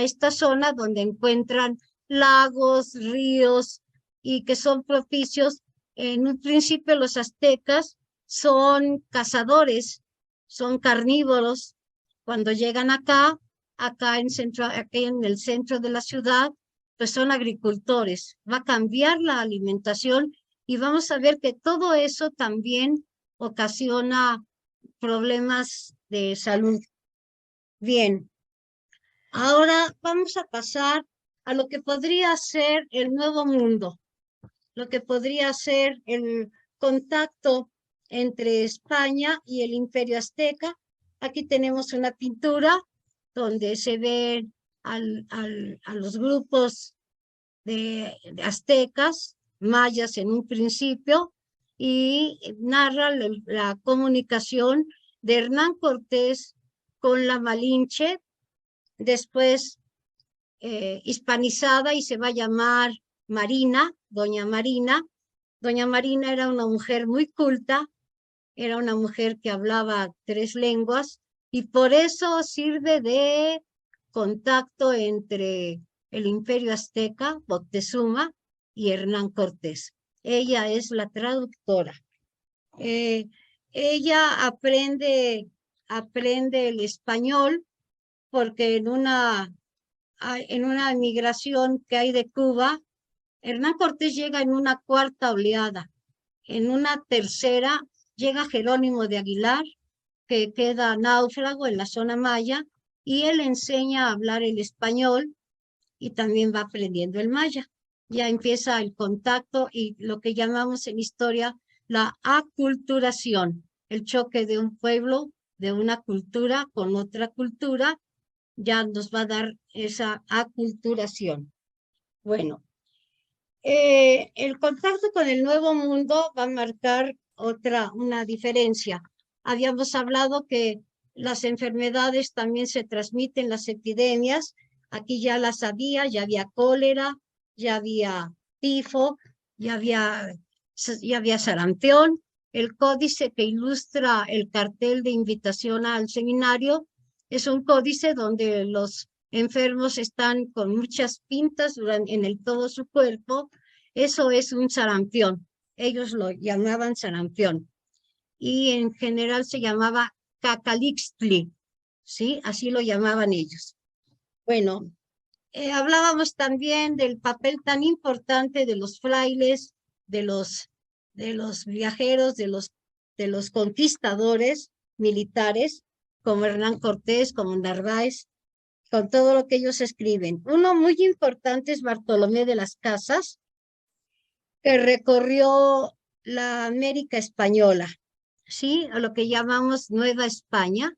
esta zona donde encuentran lagos, ríos y que son propicios. En un principio los aztecas son cazadores, son carnívoros. Cuando llegan acá aquí en el centro de la ciudad, pues son agricultores. Va a cambiar la alimentación y vamos a ver que todo eso también ocasiona problemas de salud. Bien, ahora vamos a pasar a lo que podría ser el Nuevo Mundo, lo que podría ser el contacto entre España y el Imperio Azteca. Aquí tenemos una pintura donde se ven a los grupos de aztecas, mayas en un principio, y narra la comunicación de Hernán Cortés con la Malinche, después hispanizada y se va a llamar Marina, Doña Marina. Doña Marina era una mujer muy culta, era una mujer que hablaba 3 lenguas y por eso sirve de contacto entre el Imperio Azteca, Moctezuma, y Hernán Cortés. Ella es la traductora. Ella aprende el español porque en una migración que hay de Cuba, Hernán Cortés llega en una 4ª oleada. En una 3ª llega Jerónimo de Aguilar, que queda náufrago en la zona maya, y él enseña a hablar el español y también va aprendiendo el maya. Ya empieza el contacto y lo que llamamos en historia la aculturación, el choque de un pueblo, de una cultura con otra cultura, ya nos va a dar esa aculturación. Bueno, el contacto con el Nuevo Mundo va a marcar una diferencia. Habíamos hablado que las enfermedades también se transmiten, las epidemias. Aquí ya las había, ya había cólera, ya había tifo, ya había sarampión. El códice que ilustra el cartel de invitación al seminario es un códice donde los enfermos están con muchas pintas en todo su cuerpo. Eso es un sarampión. Ellos lo llamaban sarampión. Y en general se llamaba cacalixtli, ¿sí? Así lo llamaban ellos. Bueno, hablábamos también del papel tan importante de los frailes, de los viajeros, de los conquistadores militares, como Hernán Cortés, como Narváez, con todo lo que ellos escriben. Uno muy importante es Bartolomé de las Casas, que recorrió la América española, ¿sí? A lo que llamamos Nueva España.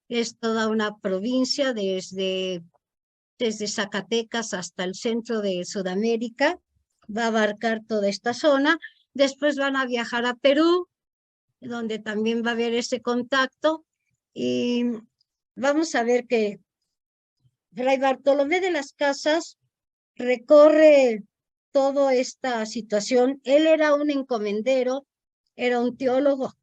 Es toda una provincia desde Zacatecas hasta el centro de Sudamérica. Va a abarcar toda esta zona. Después van a viajar a Perú, donde también va a haber ese contacto. Y vamos a ver que Fray Bartolomé de las Casas recorre toda esta situación. Él era un encomendero, era un teólogo,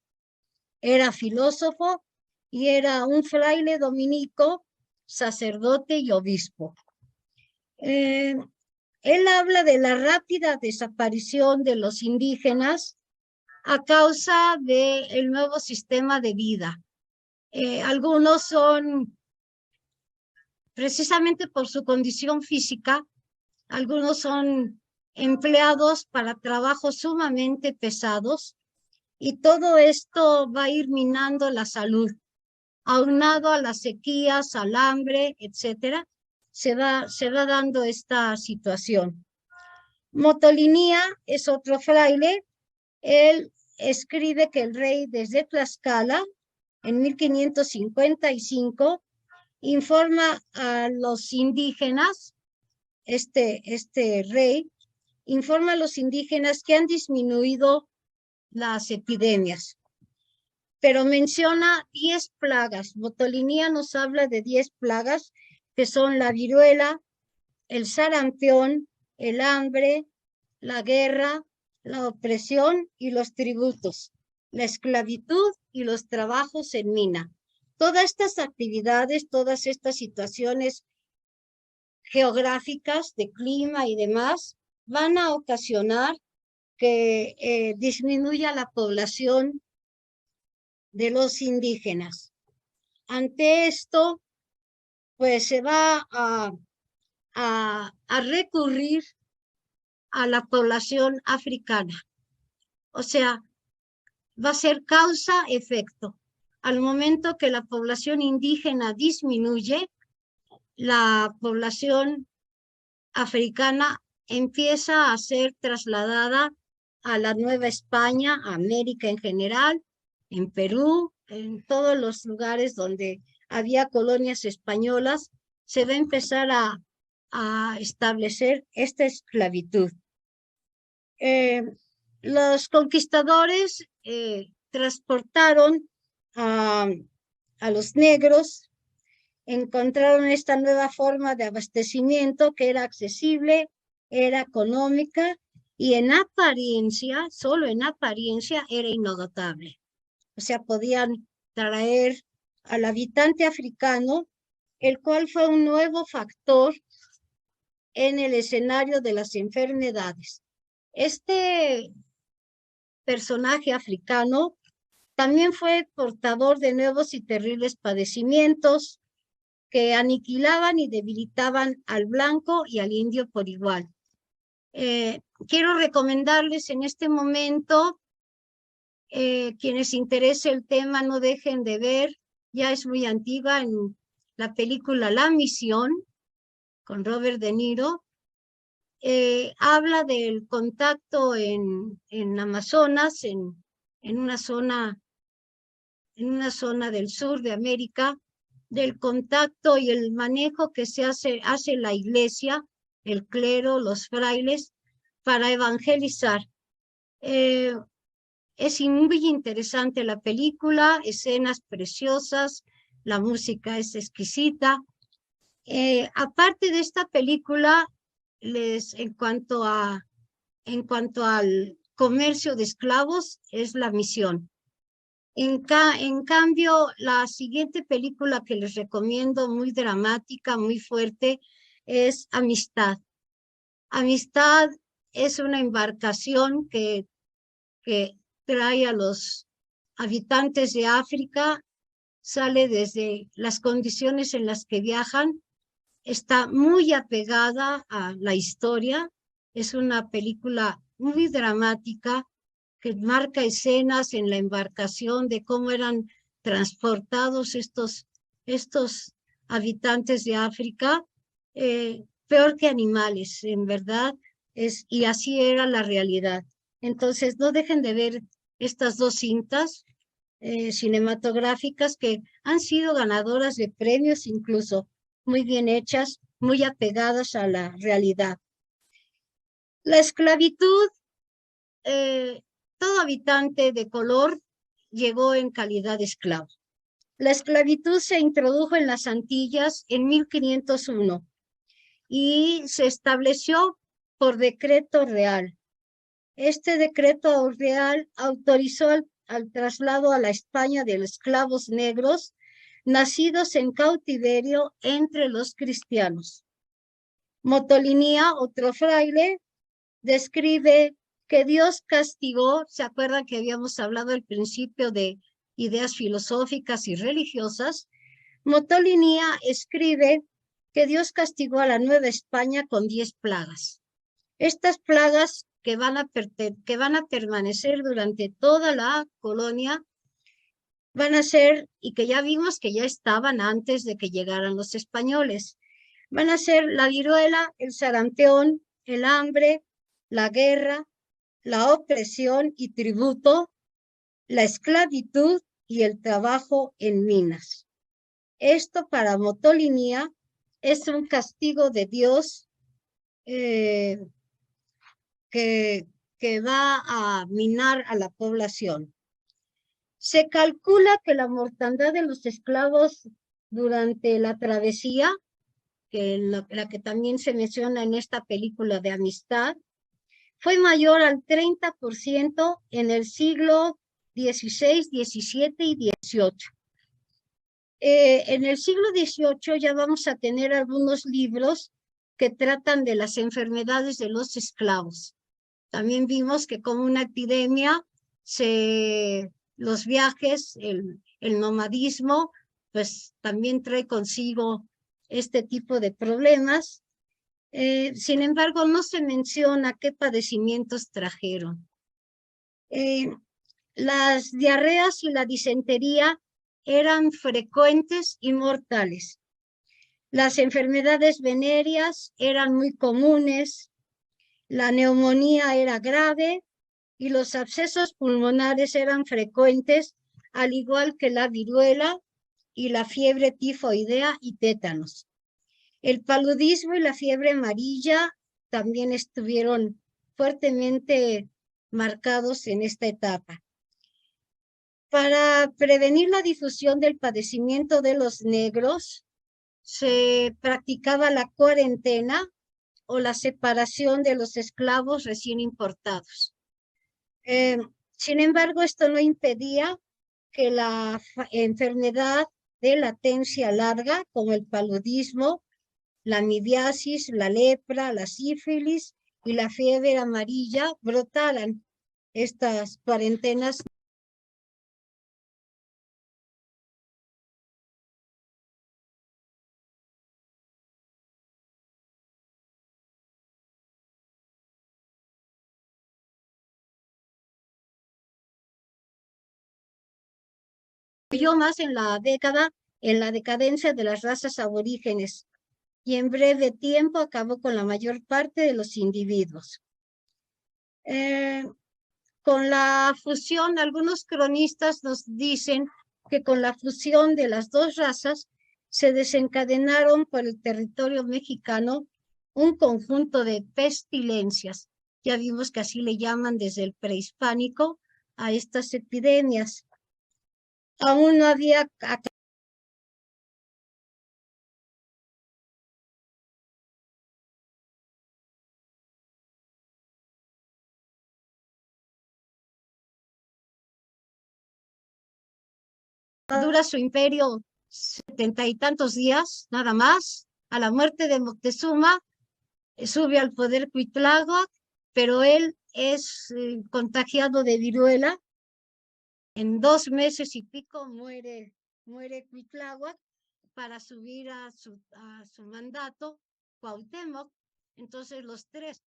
era filósofo y era un fraile dominico, sacerdote y obispo. Él habla de la rápida desaparición de los indígenas a causa del nuevo sistema de vida. Algunos son, precisamente por su condición física, algunos son empleados para trabajos sumamente pesados y todo esto va a ir minando la salud. Aunado a las sequías, al hambre, etcétera, se va dando esta situación. Motolinía es otro fraile. Él escribe que el rey desde Tlaxcala, en 1555, informa a los indígenas, este rey, informa a los indígenas que han disminuido las epidemias, pero menciona 10 plagas. Motolinía nos habla de 10 plagas, que son la viruela, el sarampión, el hambre, la guerra, la opresión y los tributos. la esclavitud y los trabajos en mina. Todas estas actividades, todas estas situaciones geográficas de clima y demás van a ocasionar que disminuya la población de los indígenas. Ante esto, pues se va a recurrir a la población africana. O sea, va a ser causa-efecto. Al momento que la población indígena disminuye, la población africana empieza a ser trasladada a la Nueva España, a América en general, en Perú, en todos los lugares donde había colonias españolas, se va a empezar a establecer esta esclavitud. Los conquistadores transportaron a los negros, encontraron esta nueva forma de abastecimiento que era accesible, era económica y en apariencia, solo en apariencia, era inagotable. O sea, podían traer al habitante africano, el cual fue un nuevo factor en el escenario de las enfermedades. Este personaje africano también fue portador de nuevos y terribles padecimientos que aniquilaban y debilitaban al blanco y al indio por igual. Quiero recomendarles en este momento, quienes interese el tema, no dejen de ver, ya es muy antigua, en la película La Misión, con Robert De Niro, habla del contacto en Amazonas, en una zona del sur de América, del contacto y el manejo que se hace la iglesia, el clero, los frailes, para evangelizar. Es muy interesante la película, escenas preciosas, la música es exquisita. Aparte de esta película, en cuanto al comercio de esclavos, es La Misión. En cambio, la siguiente película que les recomiendo, muy dramática, muy fuerte, es Amistad. Amistad es una embarcación que trae a los habitantes de África, sale desde las condiciones en las que viajan, está muy apegada a la historia, es una película muy dramática que marca escenas en la embarcación de cómo eran transportados estos habitantes de África, peor que animales, en verdad, y así era la realidad. Entonces, no dejen de ver estas dos cintas cinematográficas que han sido ganadoras de premios, incluso muy bien hechas, muy apegadas a la realidad. La esclavitud, todo habitante de color llegó en calidad de esclavo. La esclavitud se introdujo en las Antillas en 1501 y se estableció por decreto real. Este decreto real autorizó al traslado a la España de los esclavos negros nacidos en cautiverio entre los cristianos. Motolinía, otro fraile, describe que Dios castigó, ¿se acuerdan que habíamos hablado al principio de ideas filosóficas y religiosas? Motolinía escribe que Dios castigó a la Nueva España con 10 plagas. Estas plagas que van a permanecer durante toda la colonia van a ser, y que ya vimos que ya estaban antes de que llegaran los españoles, van a ser la viruela, el sarampión, el hambre, la guerra, la opresión y tributo, la esclavitud y el trabajo en minas. Esto para Motolinía es un castigo de Dios que va a minar a la población. Se calcula que la mortandad de los esclavos durante la travesía, que la que también se menciona en esta película de Amistad, fue mayor al 30% en el siglo XVI, XVII y XVIII. En el siglo XVIII ya vamos a tener algunos libros que tratan de las enfermedades de los esclavos. También vimos que como una epidemia, los viajes, el nomadismo, pues también trae consigo este tipo de problemas. Sin embargo, no se menciona qué padecimientos trajeron. Las diarreas y la disentería eran frecuentes y mortales. Las enfermedades venéreas eran muy comunes, la neumonía era grave y los abscesos pulmonares eran frecuentes, al igual que la viruela y la fiebre tifoidea y tétanos. El paludismo y la fiebre amarilla también estuvieron fuertemente marcados en esta etapa. Para prevenir la difusión del padecimiento de los negros, se practicaba la cuarentena o la separación de los esclavos recién importados. Sin embargo, esto no impedía que la enfermedad de latencia larga, como el paludismo, la midiasis, la lepra, la sífilis y la fiebre amarilla brotaran. Estas cuarentenas yo más en la decadencia de las razas aborígenes, y en breve tiempo acabó con la mayor parte de los individuos. Con la fusión, algunos cronistas nos dicen que con la fusión de las dos razas se desencadenaron por el territorio mexicano un conjunto de pestilencias. Ya vimos que así le llaman desde el prehispánico a estas epidemias. Aún no había dura su imperio 70 y tantos días, nada más. A la muerte de Moctezuma, sube al poder Cuitláhuac, pero él es contagiado de viruela. En 2 meses y pico muere Cuitláhuac para subir a su mandato Cuauhtémoc. Entonces los tres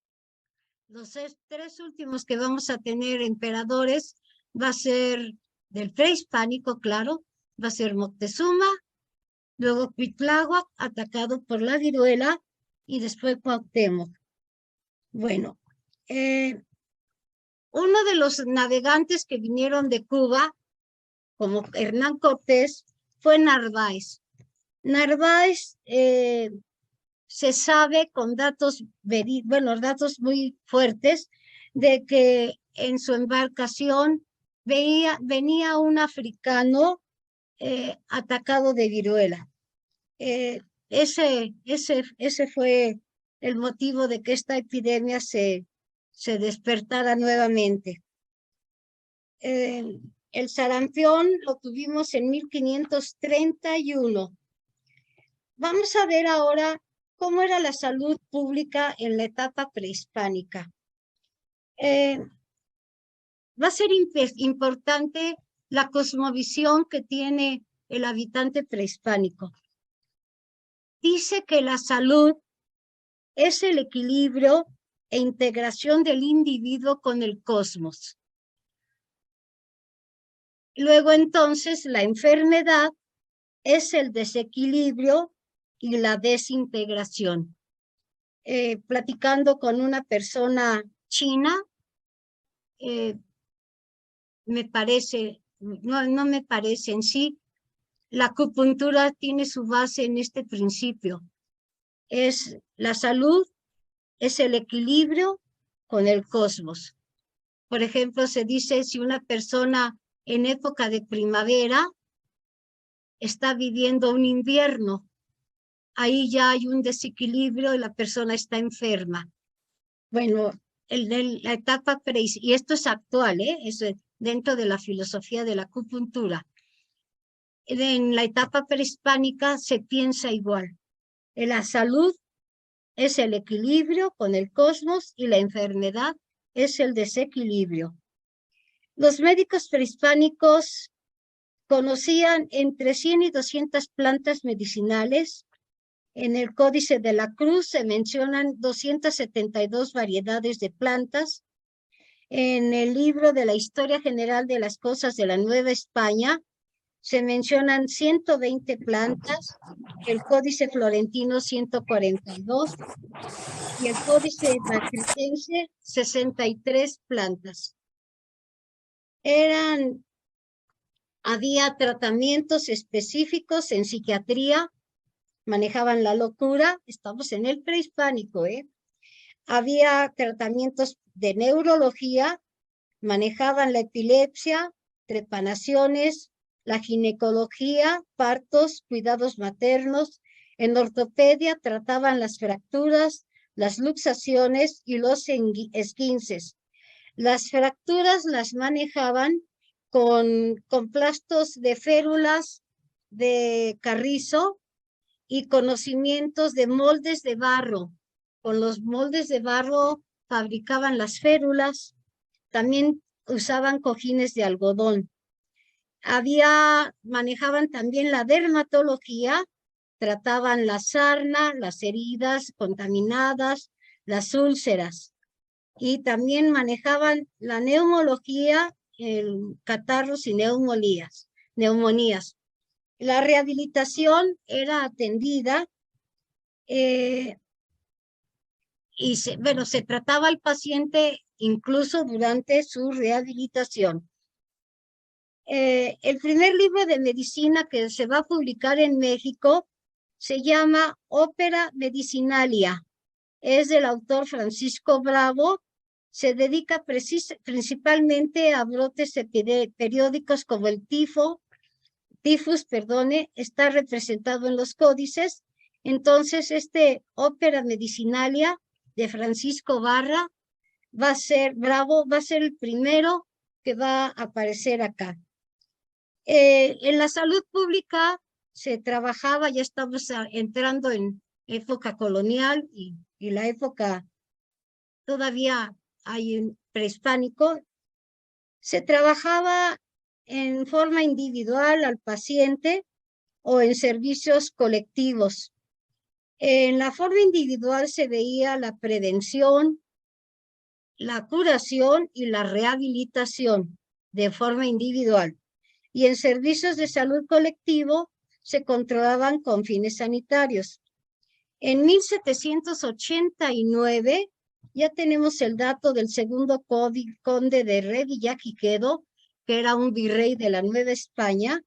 últimos que vamos a tener emperadores va a ser del prehispánico, claro, va a ser Moctezuma, luego Cuitláhuac atacado por la viruela y después Cuauhtémoc. Bueno, uno de los navegantes que vinieron de Cuba, como Hernán Cortés, fue Narváez. Narváez se sabe con datos muy fuertes de que en su embarcación venía un africano atacado de viruela. Ese fue el motivo de que esta epidemia se despertara nuevamente. El sarampión lo tuvimos en 1531. Vamos a ver ahora cómo era la salud pública en la etapa prehispánica. Va a ser importante la cosmovisión que tiene el habitante prehispánico. Dice que la salud es el equilibrio e integración del individuo con el cosmos. Luego entonces la enfermedad es el desequilibrio y la desintegración. Platicando con una persona china, me parece, no me parece en sí, la acupuntura tiene su base en este principio. Es la salud, es el equilibrio con el cosmos. Por ejemplo, se dice si una persona en época de primavera está viviendo un invierno, ahí ya hay un desequilibrio y la persona está enferma. Bueno, la etapa y esto es actual, dentro de la filosofía de la acupuntura. En la etapa prehispánica se piensa igual. La salud es el equilibrio con el cosmos y la enfermedad es el desequilibrio. Los médicos prehispánicos conocían entre 100 y 200 plantas medicinales. En el Códice de la Cruz se mencionan 272 variedades de plantas. En el libro de la Historia General de las Cosas de la Nueva España se mencionan 120 plantas, el Códice Florentino 142 y el Códice Matritense 63 plantas. Había tratamientos específicos en psiquiatría, manejaban la locura, estamos en el prehispánico, Había tratamientos de neurología, manejaban la epilepsia, trepanaciones, la ginecología, partos, cuidados maternos. En ortopedia trataban las fracturas, las luxaciones y los esguinces. Las fracturas las manejaban con plastos de férulas de carrizo y conocimientos de moldes de barro. Con los moldes de barro fabricaban las férulas, también usaban cojines de algodón. Manejaban también la dermatología, trataban la sarna, las heridas contaminadas, las úlceras. Y también manejaban la neumología, el catarros y neumonías. La rehabilitación era atendida y se trataba al paciente incluso durante su rehabilitación. El primer libro de medicina que se va a publicar en México se llama Opera Medicinalia. Es del autor Francisco Bravo. Se dedica principalmente a brotes periódicos como el tifus, está representado en los códices. Entonces, Opera Medicinalia de Francisco Bravo va a ser el primero que va a aparecer acá. En la salud pública se trabajaba, ya estamos entrando en época colonial y la época todavía hay un prehispánico. Se trabajaba en forma individual al paciente o en servicios colectivos. En la forma individual se veía la prevención, la curación y la rehabilitación de forma individual. Y en servicios de salud colectivo se controlaban con fines sanitarios. En 1789 ya tenemos el dato del segundo conde de Revillagigedo, que era un virrey de la Nueva España,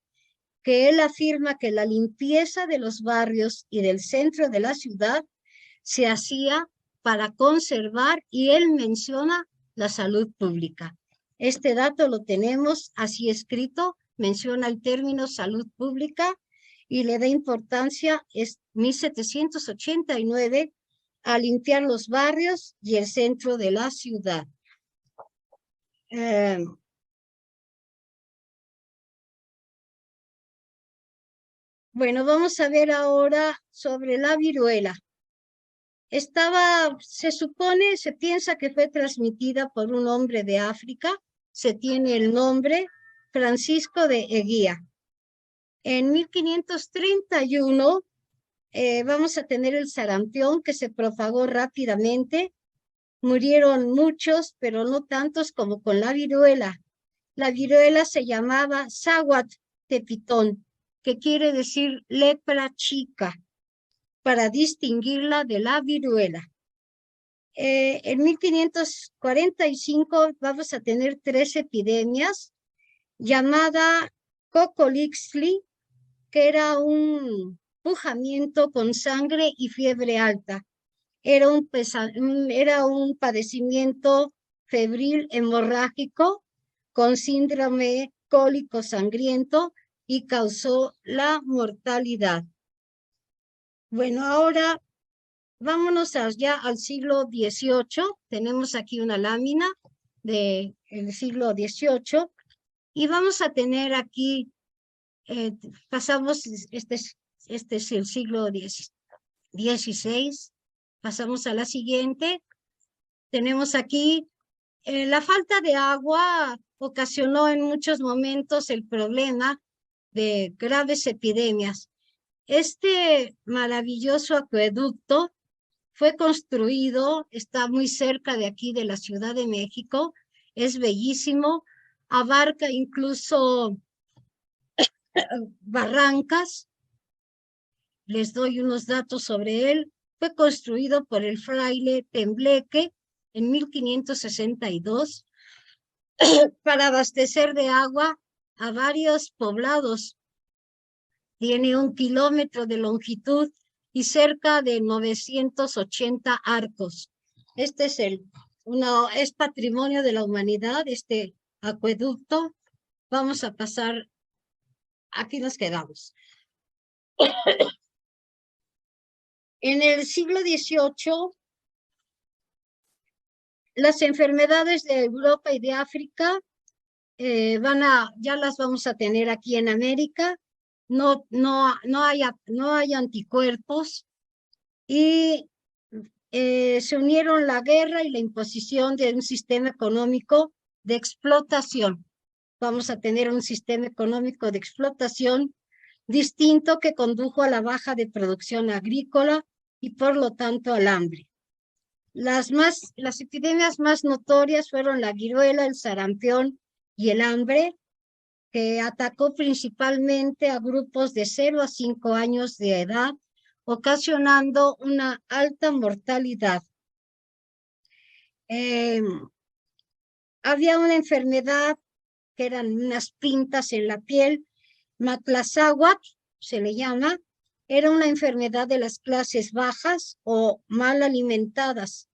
que él afirma que la limpieza de los barrios y del centro de la ciudad se hacía para conservar, y él menciona la salud pública. Este dato lo tenemos así escrito, menciona el término salud pública y le da importancia, es 1789, a limpiar los barrios y el centro de la ciudad. Bueno, vamos a ver ahora sobre la viruela. Se piensa que fue transmitida por un hombre de África. Se tiene el nombre Francisco de Eguía. En 1531 vamos a tener el sarampión, que se propagó rápidamente. Murieron muchos, pero no tantos como con la viruela. La viruela se llamaba Zahuat Tepitón, que quiere decir lepra chica, para distinguirla de la viruela. En 1545 vamos a tener 3 epidemias, llamada Cocolixtli, que era un pujamiento con sangre y fiebre alta. Era un padecimiento febril hemorrágico con síndrome cólico sangriento y causó la mortalidad. Bueno, ahora vámonos ya al siglo XVIII. Tenemos aquí una lámina del siglo XVIII. Y vamos a tener aquí, pasamos, este es el siglo XVI, pasamos a la siguiente. Tenemos aquí, la falta de agua ocasionó en muchos momentos el problema de graves epidemias. Este maravilloso acueducto fue construido, está muy cerca de aquí de la Ciudad de México, es bellísimo, abarca incluso barrancas. Les doy unos datos sobre él. Fue construido por el fraile Tembleque en 1562 para abastecer de agua a varios poblados. Tiene 1 kilómetro de longitud y cerca de 980 arcos. Este es es patrimonio de la humanidad, este acueducto. Vamos a pasar, aquí nos quedamos. En el siglo XVIII, las enfermedades de Europa y de África ya las vamos a tener aquí en América. No hay anticuerpos y se unieron la guerra y la imposición de un sistema económico de explotación. Vamos a tener un sistema económico de explotación distinto que condujo a la baja de producción agrícola y por lo tanto al hambre. Las epidemias más notorias fueron la viruela, el sarampión y el hambre, que atacó principalmente a grupos de 0 a 5 años de edad, ocasionando una alta mortalidad. Había una enfermedad que eran unas pintas en la piel, Matlazáhuac se le llama, era una enfermedad de las clases bajas o mal alimentadas.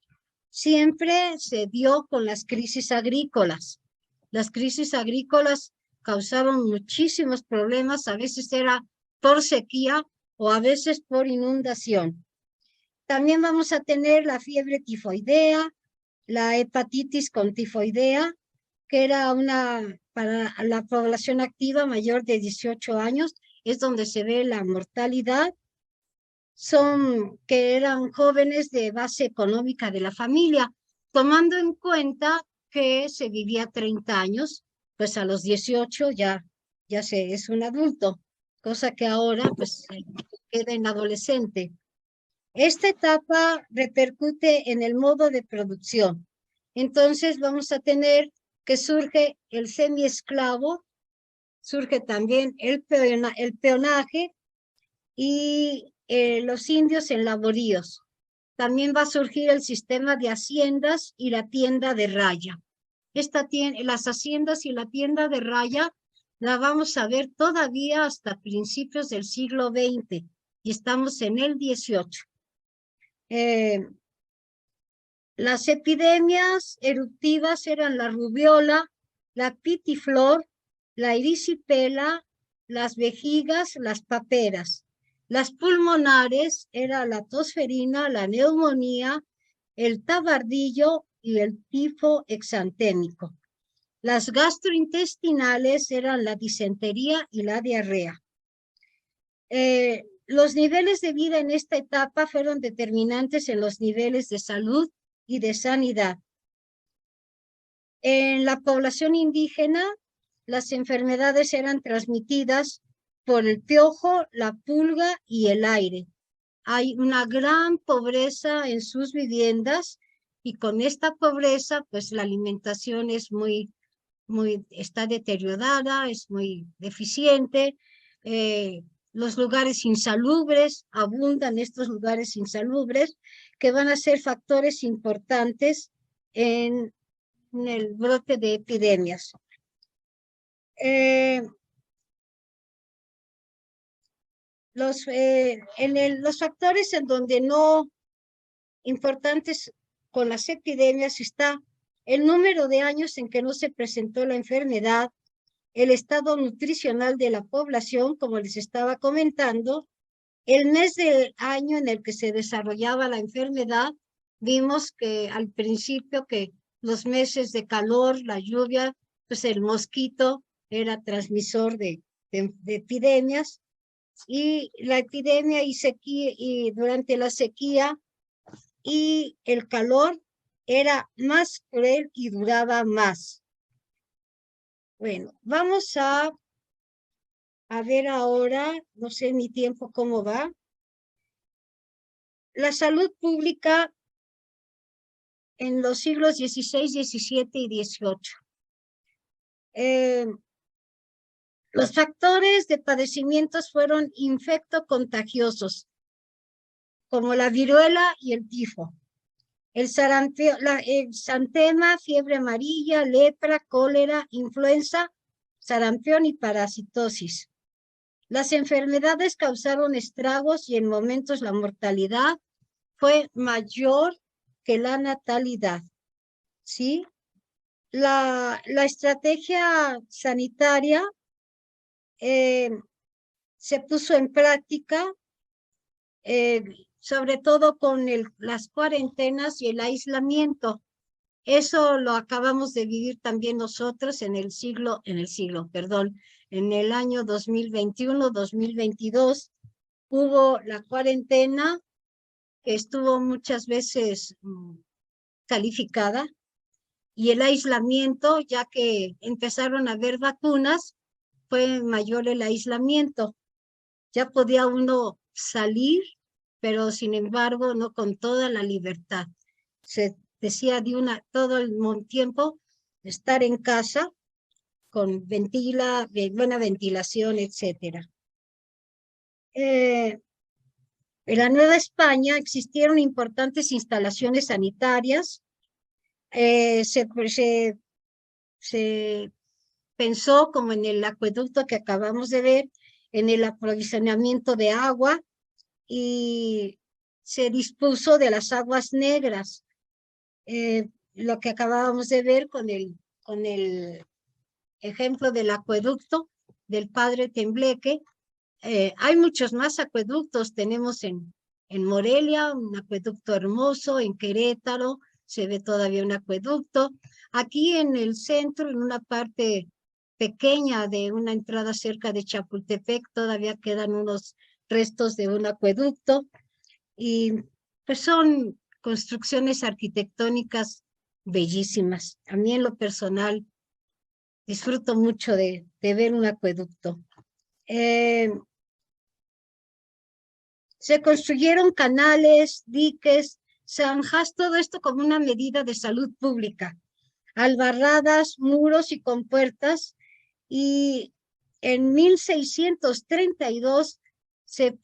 Siempre se dio con las crisis agrícolas. Las crisis agrícolas causaban muchísimos problemas, a veces era por sequía o a veces por inundación. También vamos a tener la fiebre tifoidea, la hepatitis con tifoidea, que era para la población activa mayor de 18 años, es donde se ve la mortalidad. Que eran jóvenes de base económica de la familia, tomando en cuenta que se vivía 30 años, pues a los 18 ya es un adulto, cosa que ahora pues queda en adolescente. Esta etapa repercute en el modo de producción. Entonces vamos a tener que surge el semiesclavo, surge también el peonaje y los indios en laboríos. También va a surgir el sistema de haciendas y la tienda de raya. Las haciendas y la tienda de raya la vamos a ver todavía hasta principios del siglo XX y estamos en el XVIII. Las epidemias eruptivas eran la rubiola, la pitiflor, la erisipela, las vejigas, las paperas. Las pulmonares era la tosferina, la neumonía, el tabardillo y el tifo exantémico. Las gastrointestinales eran la disentería y la diarrea. Los niveles de vida en esta etapa fueron determinantes en los niveles de salud y de sanidad. En la población indígena, las enfermedades eran transmitidas por el piojo, la pulga y el aire. Hay una gran pobreza en sus viviendas y con esta pobreza, pues la alimentación es está deteriorada, es muy deficiente. Los lugares insalubres, abundan estos lugares insalubres que van a ser factores importantes en el brote de epidemias. Los factores en donde no importantes con las epidemias está el número de años en que no se presentó la enfermedad, el estado nutricional de la población, como les estaba comentando, el mes del año en el que se desarrollaba la enfermedad. Vimos que al principio que los meses de calor, la lluvia, pues el mosquito era transmisor de epidemias, y la epidemia y sequía, y durante la sequía y el calor era más cruel y duraba más. Bueno, vamos a ver ahora, no sé mi tiempo cómo va. La salud pública en los siglos XVI, XVII y XVIII. Los factores de padecimientos fueron infectocontagiosos, como la viruela y el tifo. El sarampión, el xantema, fiebre amarilla, lepra, cólera, influenza, sarampión y parasitosis. Las enfermedades causaron estragos y en momentos la mortalidad fue mayor que la natalidad, ¿sí? La estrategia sanitaria se puso en práctica, sobre todo con las cuarentenas y el aislamiento. Eso lo acabamos de vivir también nosotros en el año 2021, 2022. Hubo la cuarentena que estuvo muchas veces calificada, y el aislamiento, ya que empezaron a haber vacunas, fue mayor el aislamiento. Ya podía uno salir, pero sin embargo no con toda la libertad. Se decía todo el tiempo estar en casa con buena ventilación, etc. En la Nueva España existieron importantes instalaciones sanitarias. Se pensó, como en el acueducto que acabamos de ver, en el aprovisionamiento de agua, y se dispuso de las aguas negras, lo que acabábamos de ver con el ejemplo del acueducto del Padre Tembleque. Hay muchos más acueductos. Tenemos en Morelia un acueducto hermoso, en Querétaro se ve todavía un acueducto. Aquí en el centro, en una parte pequeña de una entrada cerca de Chapultepec, todavía quedan unos restos de un acueducto, y pues son construcciones arquitectónicas bellísimas. A mí en lo personal disfruto mucho de ver un acueducto. Se construyeron canales, diques, zanjas, todo esto como una medida de salud pública, albarradas, muros y compuertas, y en 1632 se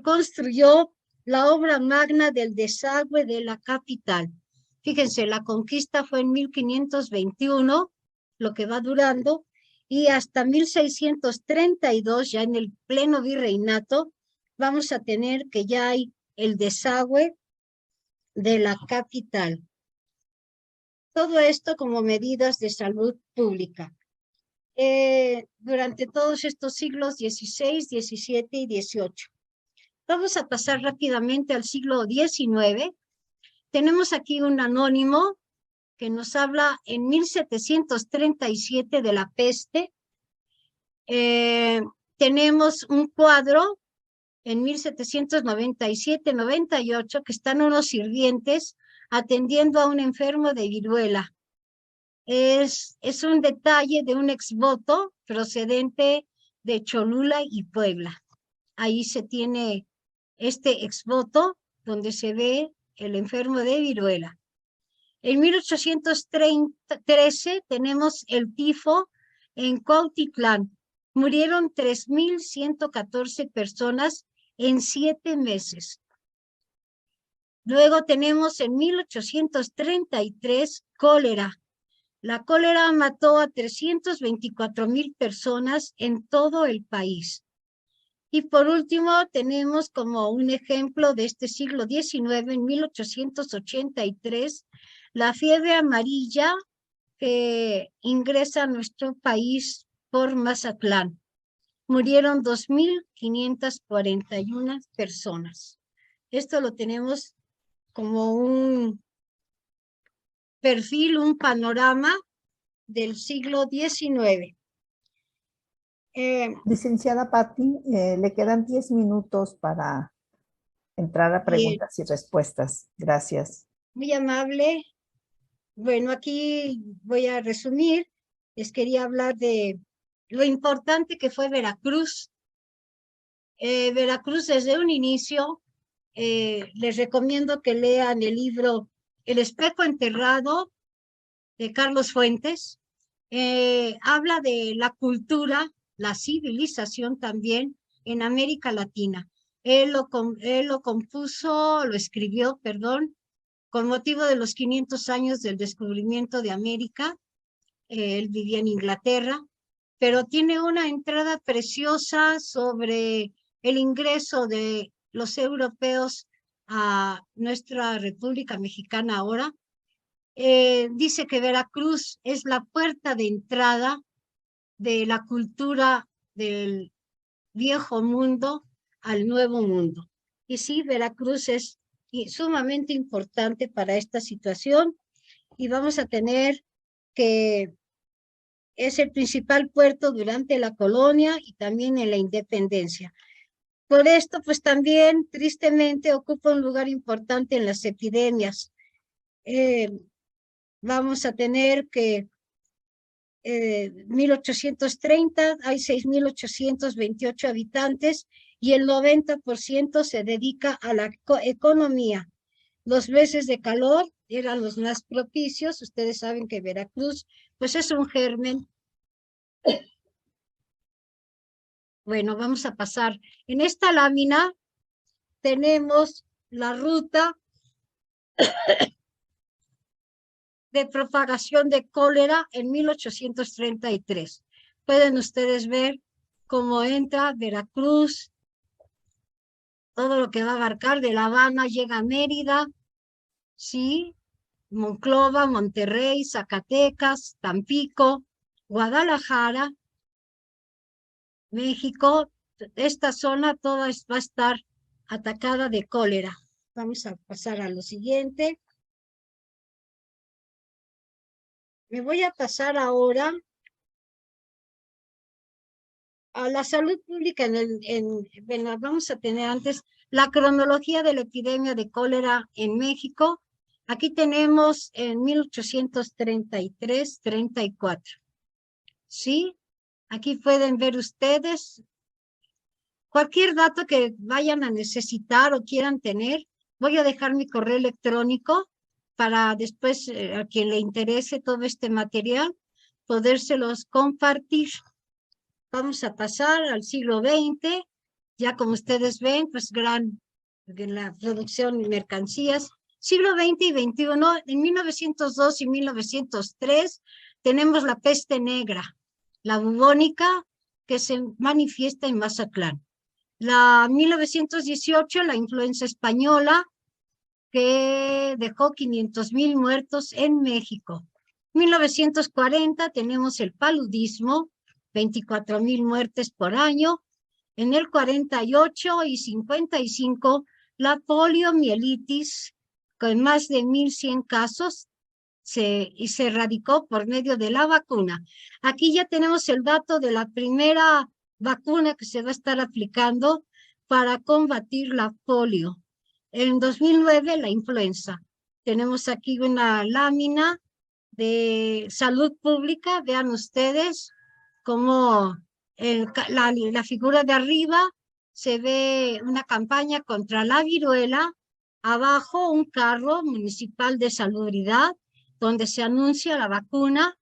construyó la obra magna del desagüe de la capital. Fíjense, la conquista fue en 1521, lo que va durando, y hasta 1632, ya en el pleno virreinato, vamos a tener que ya hay el desagüe de la capital. Todo esto como medidas de salud pública. Durante todos estos siglos XVI, XVII y XVIII. Vamos a pasar rápidamente al siglo XIX. Tenemos aquí un anónimo que nos habla en 1737 de la peste. Tenemos un cuadro en 1797-98 que están unos sirvientes atendiendo a un enfermo de viruela. Es un detalle de un exvoto procedente de Cholula y Puebla. Ahí se tiene este exvoto donde se ve el enfermo de viruela. En 1813 tenemos el tifo en Cuautitlán. Murieron 3,114 personas en 7 meses. Luego tenemos en 1833 cólera. La cólera mató a 324,000 personas en todo el país. Y por último, tenemos como un ejemplo de este siglo XIX, en 1883, la fiebre amarilla que ingresa a nuestro país por Mazatlán. Murieron 2,541 personas. Esto lo tenemos como un perfil, un panorama del siglo XIX. Licenciada Patti, le quedan 10 minutos para entrar a Bien. preguntas y respuestas. Gracias. Muy amable. Bueno, aquí voy a resumir. Les quería hablar de lo importante que fue Veracruz. Veracruz desde un inicio, les recomiendo que lean el libro El espejo enterrado de Carlos Fuentes. Habla de la cultura, la civilización también en América Latina. Él lo compuso, lo escribió, perdón, con motivo de los 500 años del descubrimiento de América. Él vivía en Inglaterra, pero tiene una entrada preciosa sobre el ingreso de los europeos a nuestra República Mexicana ahora. Dice que Veracruz es la puerta de entrada de la cultura del viejo mundo al nuevo mundo. Y sí, Veracruz es sumamente importante para esta situación y vamos a tener que es el principal puerto durante la colonia y también en la independencia. Por esto, pues también tristemente ocupa un lugar importante en las epidemias. Vamos a tener que 1830 hay 6.828 habitantes y el 90% se dedica a la economía. Los meses de calor eran los más propicios. Ustedes saben que Veracruz pues es un germen. Bueno, vamos a pasar. En esta lámina tenemos la ruta de propagación de cólera en 1833. Pueden ustedes ver cómo entra Veracruz, todo lo que va a abarcar de La Habana, llega a Mérida, ¿sí? Monclova, Monterrey, Zacatecas, Tampico, Guadalajara, México. Esta zona toda va a estar atacada de cólera. Vamos a pasar a lo siguiente. Me voy a pasar ahora a la salud pública. Bueno, vamos a tener antes la cronología de la epidemia de cólera en México. Aquí tenemos en 1833-34. ¿Sí? Aquí pueden ver ustedes cualquier dato que vayan a necesitar o quieran tener. Voy a dejar mi correo electrónico para después, a quien le interese todo este material, podérselos compartir. Vamos a pasar al siglo XX, ya como ustedes ven, pues la producción de mercancías. Siglo XX y XXI, en 1902 y 1903 tenemos la peste negra, la bubónica, que se manifiesta en Mazatlán. La 1918, la influenza española, que dejó 500,000 muertos en México. 1940 tenemos el paludismo, 24,000 muertes por año. En el 48 y 55, la poliomielitis, con más de 1,100 casos, y se erradicó por medio de la vacuna. Aquí ya tenemos el dato de la primera vacuna que se va a estar aplicando para combatir la polio. En 2009, la influenza. Tenemos aquí una lámina de salud pública. Vean ustedes cómo la figura de arriba se ve una campaña contra la viruela. Abajo un carro municipal de salubridad donde se anuncia la vacuna.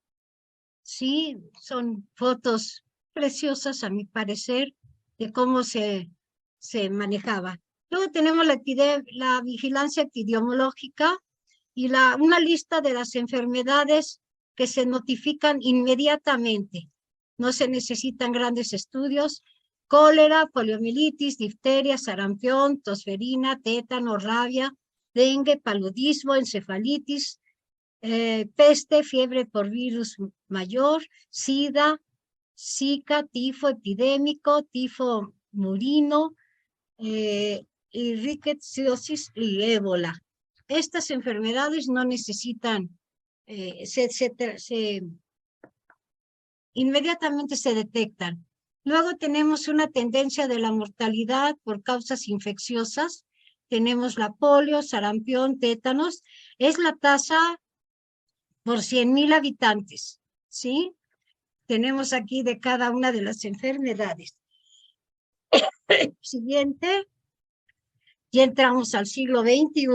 Sí, son fotos preciosas a mi parecer de cómo se manejaba. Luego tenemos la vigilancia epidemiológica y una lista de las enfermedades que se notifican inmediatamente. No se necesitan grandes estudios. Cólera, poliomielitis, difteria, sarampión, tosferina, tétano, rabia, dengue, paludismo, encefalitis, peste, fiebre por virus mayor, sida, zika, tifo epidémico, tifo murino, y rickettsiosis y ébola. Estas enfermedades no necesitan, se inmediatamente se detectan. Luego tenemos una tendencia de la mortalidad por causas infecciosas. Tenemos la polio, sarampión, tétanos. Es la tasa por 100,000 habitantes, ¿sí? Tenemos aquí de cada una de las enfermedades. Siguiente. Ya entramos al siglo XXI.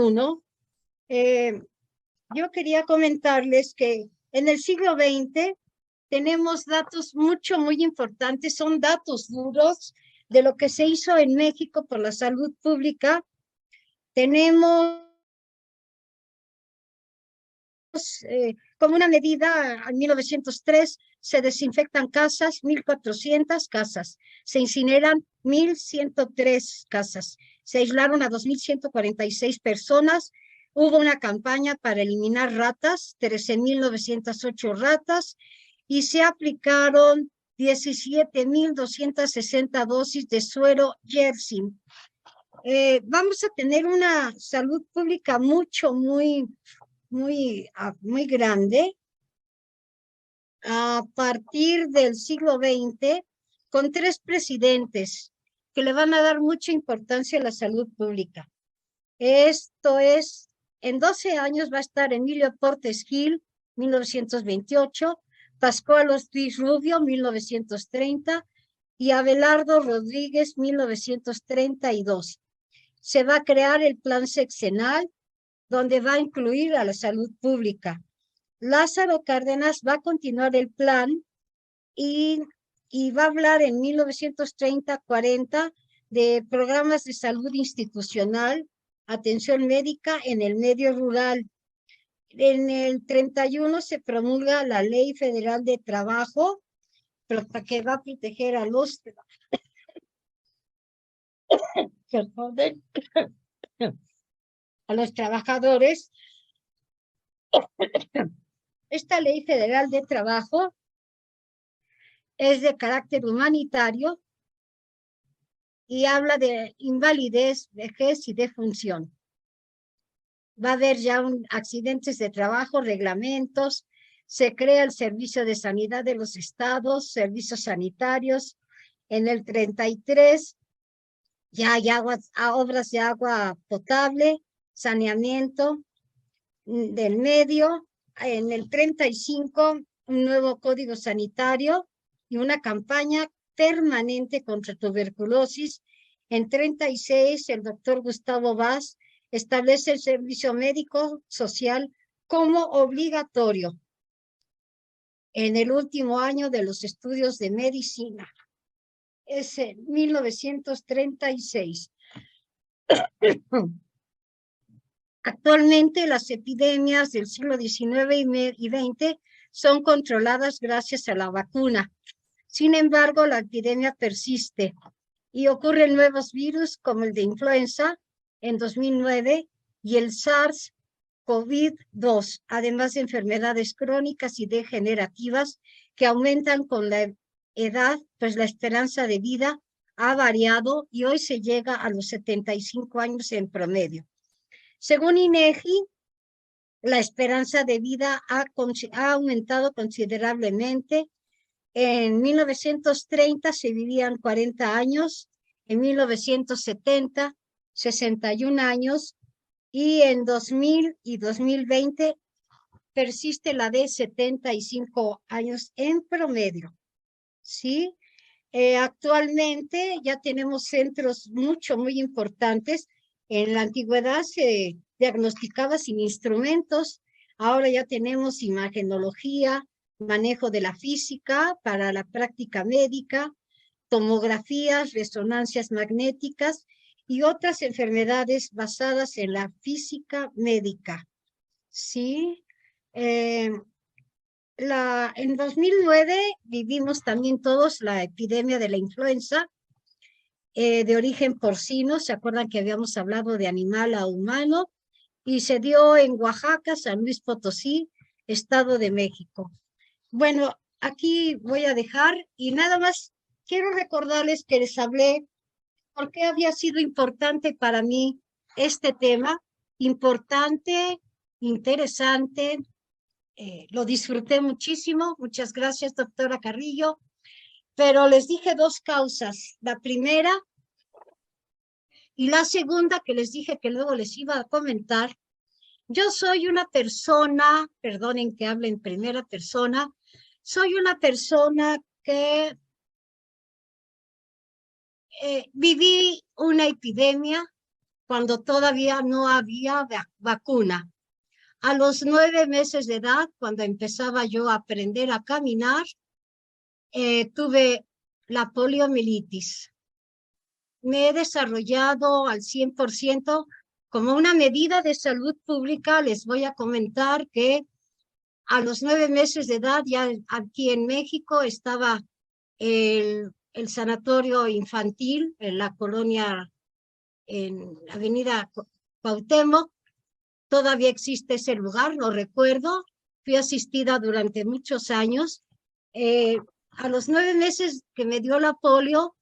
Yo quería comentarles que en el siglo XX tenemos datos muy importantes, son datos duros de lo que se hizo en México por la salud pública. Tenemos como una medida, en 1903 se desinfectan casas, 1,400 casas, se incineran 1,103 casas, se aislaron a 2,146 personas, hubo una campaña para eliminar ratas, 13,908 ratas, y se aplicaron 17,260 dosis de suero Yersin. Vamos a tener una salud pública muy grande a partir del siglo XX, con 3 presidentes que le van a dar mucha importancia a la salud pública. Esto es, en 12 años va a estar Emilio Portes Gil, 1928, Pascual Ortiz Rubio, 1930, y Abelardo Rodríguez, 1932. Se va a crear el Plan Sexenal, donde va a incluir a la salud pública. Lázaro Cárdenas va a continuar el plan y va a hablar en 1930-40 de programas de salud institucional, atención médica en el medio rural. En el 31 se promulga la Ley Federal de Trabajo, que va a proteger a los trabajadores. Esta Ley Federal de Trabajo es de carácter humanitario y habla de invalidez, vejez y defunción. Va a haber ya accidentes de trabajo, reglamentos, se crea el Servicio de Sanidad de los Estados, servicios sanitarios. En el 33 ya hay obras de agua potable, saneamiento del medio. En el 35, un nuevo código sanitario y una campaña permanente contra tuberculosis. En 36, el doctor Gustavo Vaz establece el servicio médico social como obligatorio en el último año de los estudios de medicina. Es en 1936. Actualmente las epidemias del siglo XIX y XX son controladas gracias a la vacuna. Sin embargo, la epidemia persiste y ocurren nuevos virus como el de influenza en 2009 y el SARS-CoV-2, además de enfermedades crónicas y degenerativas que aumentan con la edad, pues la esperanza de vida ha variado y hoy se llega a los 75 años en promedio. Según INEGI, la esperanza de vida ha aumentado considerablemente. En 1930 se vivían 40 años, en 1970, 61 años, y en 2000 y 2020 persiste la de 75 años en promedio. ¿Sí? Actualmente ya tenemos centros muy importantes. En la antigüedad se diagnosticaba sin instrumentos, ahora ya tenemos imagenología, manejo de la física para la práctica médica, tomografías, resonancias magnéticas y otras enfermedades basadas en la física médica. ¿Sí? En 2009 vivimos también todos la epidemia de la influenza de origen porcino. ¿Se acuerdan que habíamos hablado de animal a humano? Y se dio en Oaxaca, San Luis Potosí, Estado de México. Bueno, aquí voy a dejar y nada más quiero recordarles que les hablé por qué había sido importante para mí este tema, importante, interesante, lo disfruté muchísimo. Muchas gracias, doctora Carrillo. Pero les dije dos causas. La primera y la segunda, que les dije que luego les iba a comentar. Yo soy una persona, perdonen que hable en primera persona, soy una persona que viví una epidemia cuando todavía no había vacuna. A los 9 meses de edad, cuando empezaba yo a aprender a caminar, tuve la poliomielitis. Me he desarrollado al 100%. Como una medida de salud pública, les voy a comentar que a los 9 meses de edad, ya aquí en México, estaba el sanatorio infantil en la colonia, en la avenida Cuauhtémoc. Todavía existe ese lugar, lo recuerdo. Fui asistida durante muchos años. A los 9 meses que me dio la polio,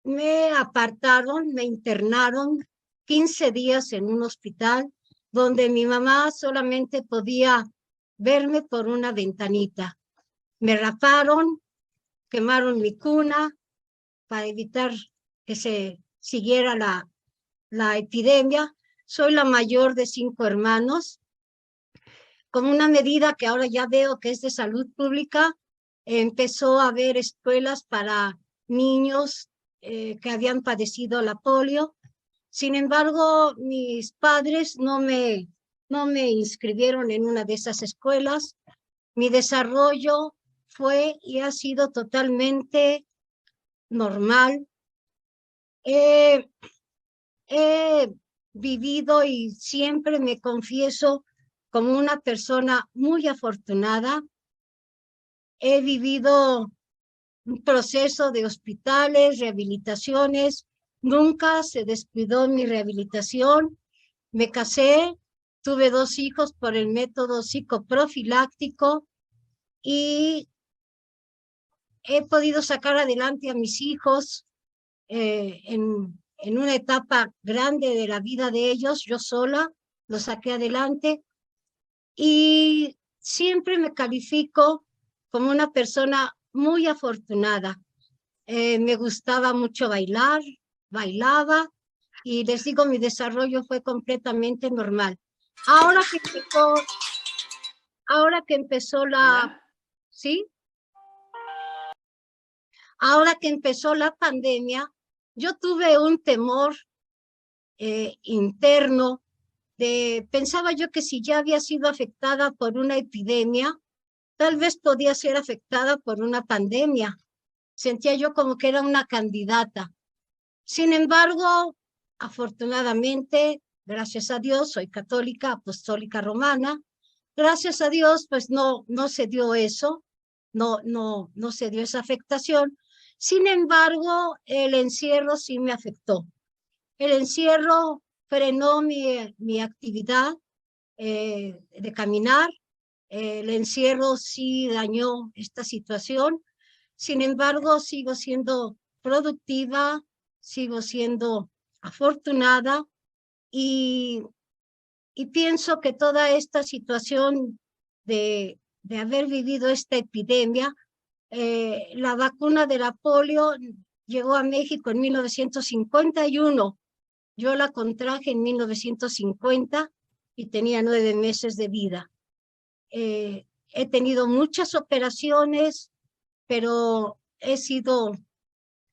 me apartaron, me internaron 15 días en un hospital donde mi mamá solamente podía verme por una ventanita. Me raparon, quemaron mi cuna para evitar que se siguiera la epidemia. Soy la mayor de 5 hermanos. Como una medida que ahora ya veo que es de salud pública, empezó a haber escuelas para niños que habían padecido la polio. Sin embargo, mis padres no me inscribieron en una de esas escuelas. Mi desarrollo fue y ha sido totalmente normal. He vivido y siempre me confieso como una persona muy afortunada. He vivido un proceso de hospitales, rehabilitaciones. Nunca se descuidó mi rehabilitación. Me casé, tuve 2 hijos por el método psicoprofiláctico y he podido sacar adelante a mis hijos en una etapa grande de la vida de ellos. Yo sola los saqué adelante y siempre me califico como una persona muy afortunada. Me gustaba mucho bailar, bailaba, y les digo, mi desarrollo fue completamente normal. Ahora que empezó la, ¿sí? Ahora que empezó la pandemia, yo tuve un temor interno pensaba yo que si ya había sido afectada por una epidemia, tal vez podía ser afectada por una pandemia. Sentía yo como que era una candidata. Sin embargo, afortunadamente, gracias a Dios, soy católica, apostólica romana. Gracias a Dios, pues no se dio eso, no se dio esa afectación. Sin embargo, el encierro sí me afectó. El encierro frenó mi actividad de caminar. El encierro sí dañó esta situación. Sin embargo, sigo siendo productiva, sigo siendo afortunada y pienso que toda esta situación de haber vivido esta epidemia, la vacuna de la polio llegó a México en 1951. Yo la contraje en 1950 y tenía 9 meses de vida. He tenido muchas operaciones, pero he sido,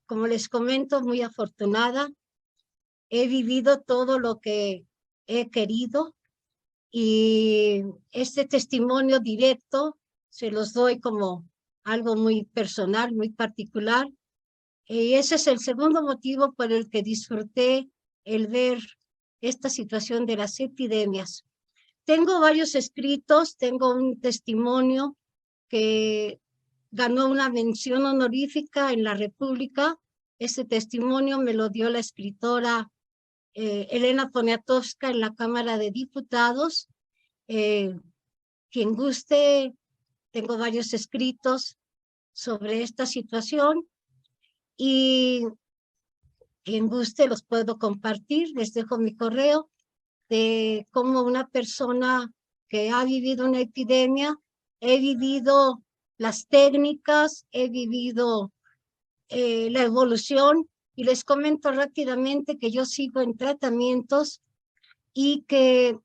como les comento, muy afortunada. He vivido todo lo que he querido y este testimonio directo se los doy como algo muy personal, muy particular. Y ese es el segundo motivo por el que disfruté el ver esta situación de las epidemias. Tengo varios escritos, tengo un testimonio que ganó una mención honorífica en la República. Ese testimonio me lo dio la escritora Elena Poniatowska en la Cámara de Diputados. Quien guste, tengo varios escritos sobre esta situación y quien guste los puedo compartir. Les dejo mi correo de cómo una persona que ha vivido una epidemia, he vivido las técnicas, he vivido la evolución, y les comento rápidamente que yo sigo en tratamientos y que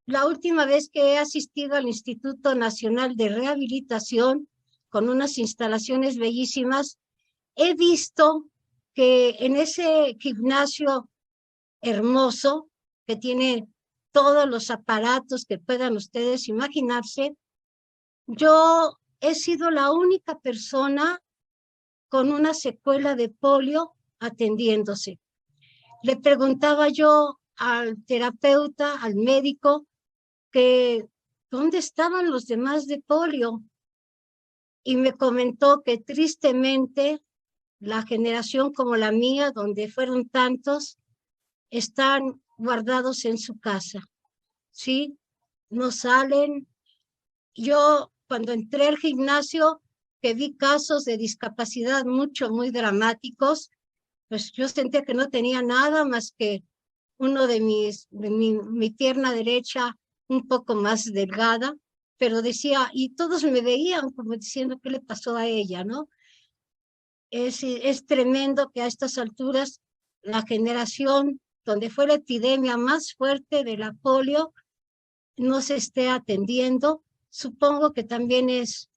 la última vez que he asistido al Instituto Nacional de Rehabilitación con unas instalaciones bellísimas, he visto que en ese gimnasio hermoso que tiene todos los aparatos que puedan ustedes imaginarse, yo he sido la única persona con una secuela de polio atendiéndose. Le preguntaba yo al terapeuta, al médico, que ¿dónde estaban los demás de polio? Y me comentó que tristemente la generación como la mía, donde fueron tantos, están guardados en su casa, ¿sí? No salen. Yo cuando entré al gimnasio, que vi casos de discapacidad muy dramáticos, pues yo sentía que no tenía nada más que uno de mi pierna derecha un poco más delgada, pero decía, y todos me veían como diciendo, ¿qué le pasó a ella, no? Es tremendo que a estas alturas la generación donde fue la epidemia más fuerte de la polio no se esté atendiendo. Supongo que también es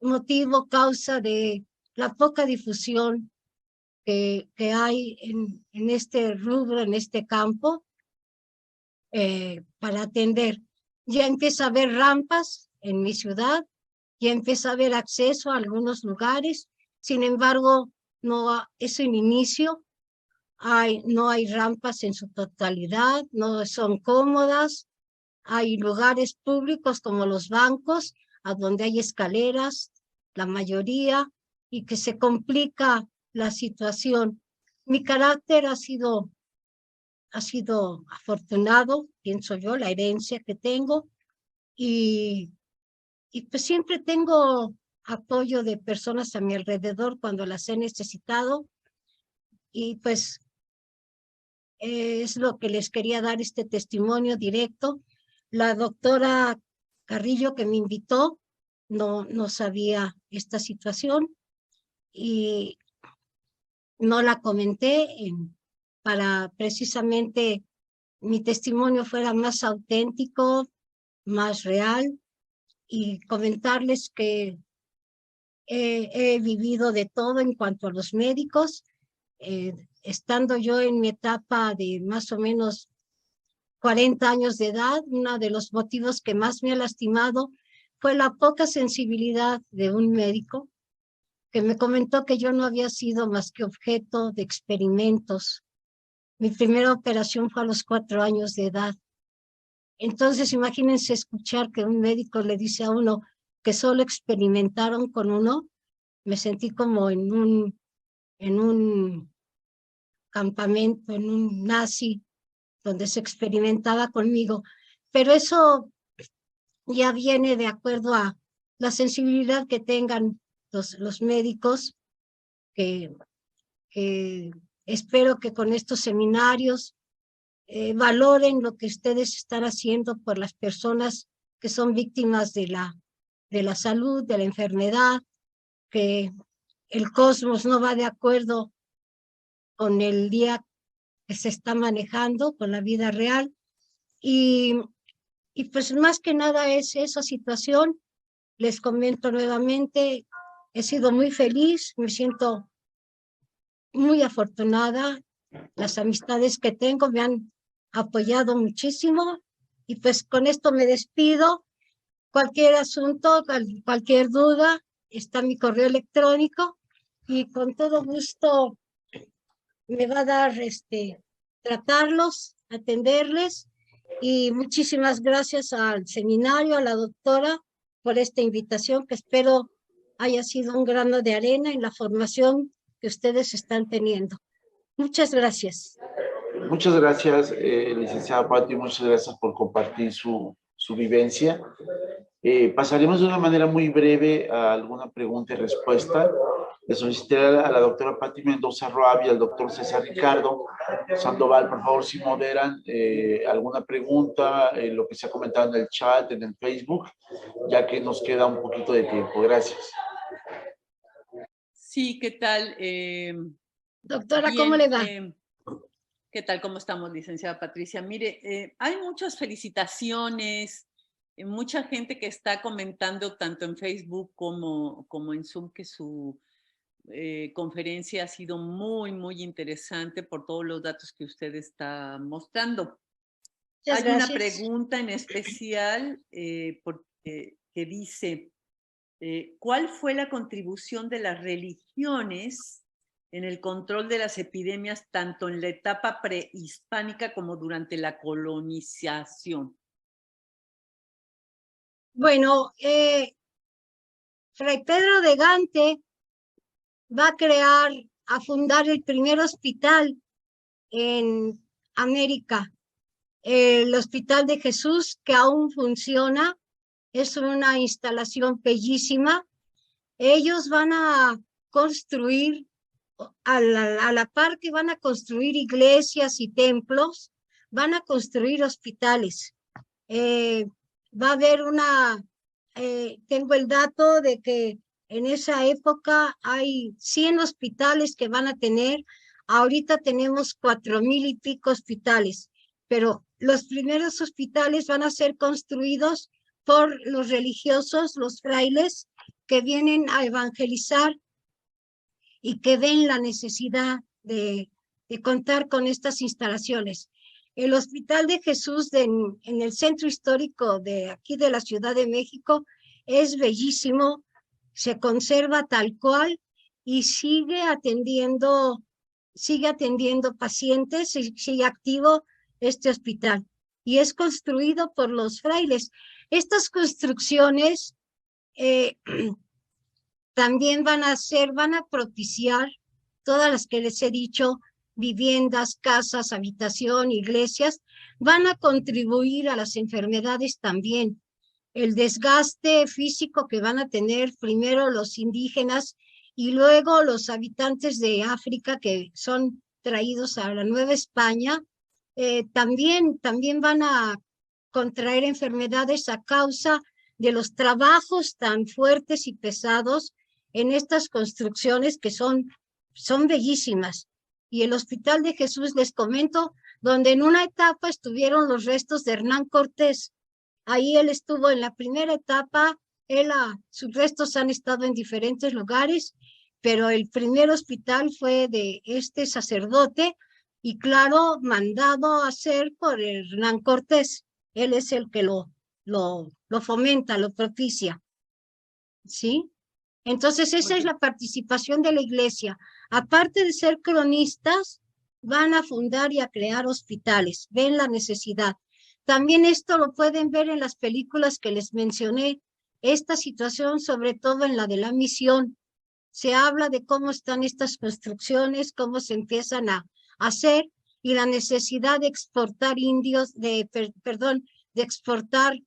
motivo, causa de la poca difusión que hay en este rubro, en este campo, para atender. Ya empieza a haber rampas en mi ciudad, ya empieza a haber acceso a algunos lugares, sin embargo, no es un inicio, no hay rampas en su totalidad, no son cómodas, hay lugares públicos como los bancos, a donde hay escaleras, la mayoría, y que se complica la situación. Mi carácter ha sido afortunado, pienso yo, la herencia que tengo, y pues siempre tengo apoyo de personas a mi alrededor cuando las he necesitado, y pues es lo que les quería dar este testimonio directo. La doctora Carrillo que me invitó no sabía esta situación y no la comenté para precisamente mi testimonio fuera más auténtico, más real, y comentarles que he vivido de todo en cuanto a los médicos, estando yo en mi etapa de más o menos 40 años de edad. Uno de los motivos que más me ha lastimado fue la poca sensibilidad de un médico que me comentó que yo no había sido más que objeto de experimentos. Mi primera operación fue a los 4 años de edad. Entonces, imagínense escuchar que un médico le dice a uno que solo experimentaron con uno. Me sentí como en un campamento, en un nazi, donde se experimentaba conmigo. Pero eso ya viene de acuerdo a la sensibilidad que tengan los médicos, que espero que con estos seminarios valoren lo que ustedes están haciendo por las personas que son víctimas de la salud, de la enfermedad, que el cosmos no va de acuerdo con el día que se está manejando, con la vida real, y pues más que nada es esa situación. Les comento nuevamente, he sido muy feliz, me siento muy afortunada, las amistades que tengo me han apoyado muchísimo, y pues con esto me despido. Cualquier asunto, cualquier duda, está mi correo electrónico, y con todo gusto me va a dar tratarlos, atenderles, y muchísimas gracias al seminario, a la doctora, por esta invitación, que espero haya sido un grano de arena en la formación que ustedes están teniendo. Muchas gracias. Muchas gracias, licenciada Pati, muchas gracias por compartir su vivencia. Pasaremos de una manera muy breve a alguna pregunta y respuesta. Le solicité a la doctora Patti Mendoza Roab y al doctor César Ricardo Sandoval, por favor, si moderan alguna pregunta, lo que se ha comentado en el chat, en el Facebook, ya que nos queda un poquito de tiempo. Gracias. Sí, ¿qué tal? Doctora, Bien, ¿cómo le va? ¿Qué tal? ¿Cómo estamos, licenciada Patricia? Mire, hay muchas felicitaciones, mucha gente que está comentando tanto en Facebook como en Zoom que su conferencia ha sido muy, muy interesante por todos los datos que usted está mostrando. Muchas Hay una gracias. pregunta en especial que dice, ¿cuál fue la contribución de las religiones en el control de las epidemias tanto en la etapa prehispánica como durante la colonización? Bueno, Fray Pedro de Gante va a fundar el primer hospital en América, el Hospital de Jesús, que aún funciona, es una instalación bellísima. Ellos van a construir, a la par que van a construir iglesias y templos, van a construir hospitales. Va a haber tengo el dato de que en esa época hay 100 hospitales que van a tener. Ahorita tenemos 4,000 y pico hospitales, pero los primeros hospitales van a ser construidos por los religiosos, los frailes, que vienen a evangelizar y que ven la necesidad de contar con estas instalaciones. El Hospital de Jesús en el centro histórico de aquí de la Ciudad de México es bellísimo, se conserva tal cual y sigue atendiendo pacientes, y sigue activo este hospital. Y es construido por los frailes. Estas construcciones también van a propiciar todas las que les he dicho, viviendas, casas, habitación, iglesias, van a contribuir a las enfermedades también. El desgaste físico que van a tener primero los indígenas y luego los habitantes de África que son traídos a la Nueva España, también van a contraer enfermedades a causa de los trabajos tan fuertes y pesados en estas construcciones que son bellísimas. Y el Hospital de Jesús, les comento, donde en una etapa estuvieron los restos de Hernán Cortés. Ahí él estuvo en la primera etapa, sus restos han estado en diferentes lugares, pero el primer hospital fue de este sacerdote y claro, mandado a hacer por Hernán Cortés. Él es el que lo fomenta, lo propicia. ¿Sí? Entonces, esa es la participación de la iglesia. Aparte de ser cronistas, van a fundar y a crear hospitales, ven la necesidad. También esto lo pueden ver en las películas que les mencioné, esta situación, sobre todo en la de la misión. Se habla de cómo están estas construcciones, cómo se empiezan a hacer y la necesidad de exportar de exportar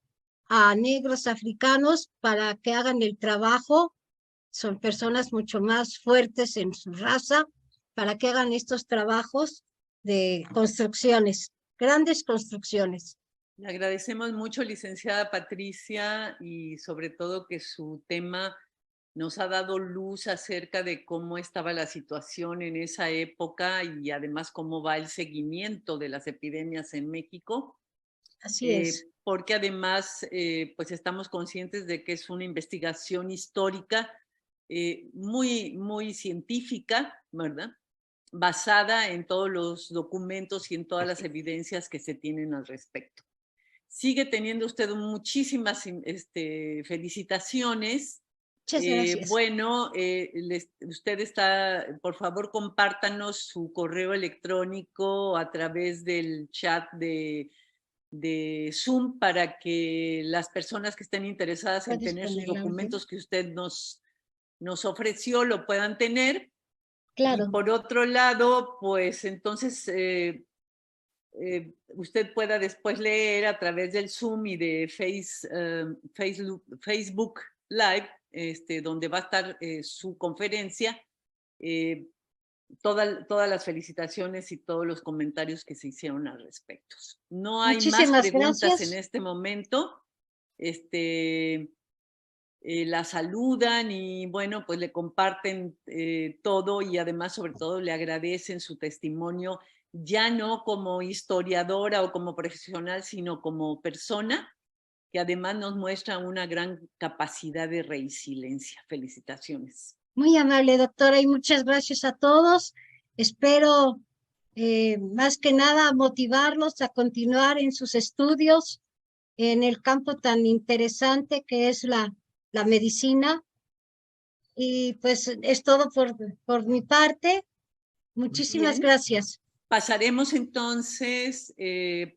a negros africanos para que hagan el trabajo. Son personas mucho más fuertes en su raza para que hagan estos trabajos de construcciones, grandes construcciones. Le agradecemos mucho, licenciada Patricia, y sobre todo que su tema nos ha dado luz acerca de cómo estaba la situación en esa época y además cómo va el seguimiento de las epidemias en México. Así es. Porque además pues estamos conscientes de que es una investigación histórica muy, muy científica, ¿verdad? Basada en todos los documentos y en todas las evidencias que se tienen al respecto. Sigue teniendo usted muchísimas felicitaciones. Muchas gracias. Bueno, usted está, por favor, compártanos su correo electrónico a través del chat de Zoom para que las personas que estén interesadas en tener sus documentos que usted nos ofreció lo puedan tener. Claro. Y por otro lado, pues entonces usted pueda después leer a través del Zoom y de Facebook Live, donde va a estar su conferencia, todas las felicitaciones y todos los comentarios que se hicieron al respecto. No hay Muchísimas más preguntas gracias. en este momento. La saludan y bueno, pues le comparten todo y además sobre todo le agradecen su testimonio, ya no como historiadora o como profesional, sino como persona, que además nos muestra una gran capacidad de resiliencia. Felicitaciones. Muy amable, doctora, y muchas gracias a todos. Espero más que nada motivarlos a continuar en sus estudios en el campo tan interesante que es la medicina. Y pues es todo por mi parte. Muchísimas Bien. gracias. Pasaremos entonces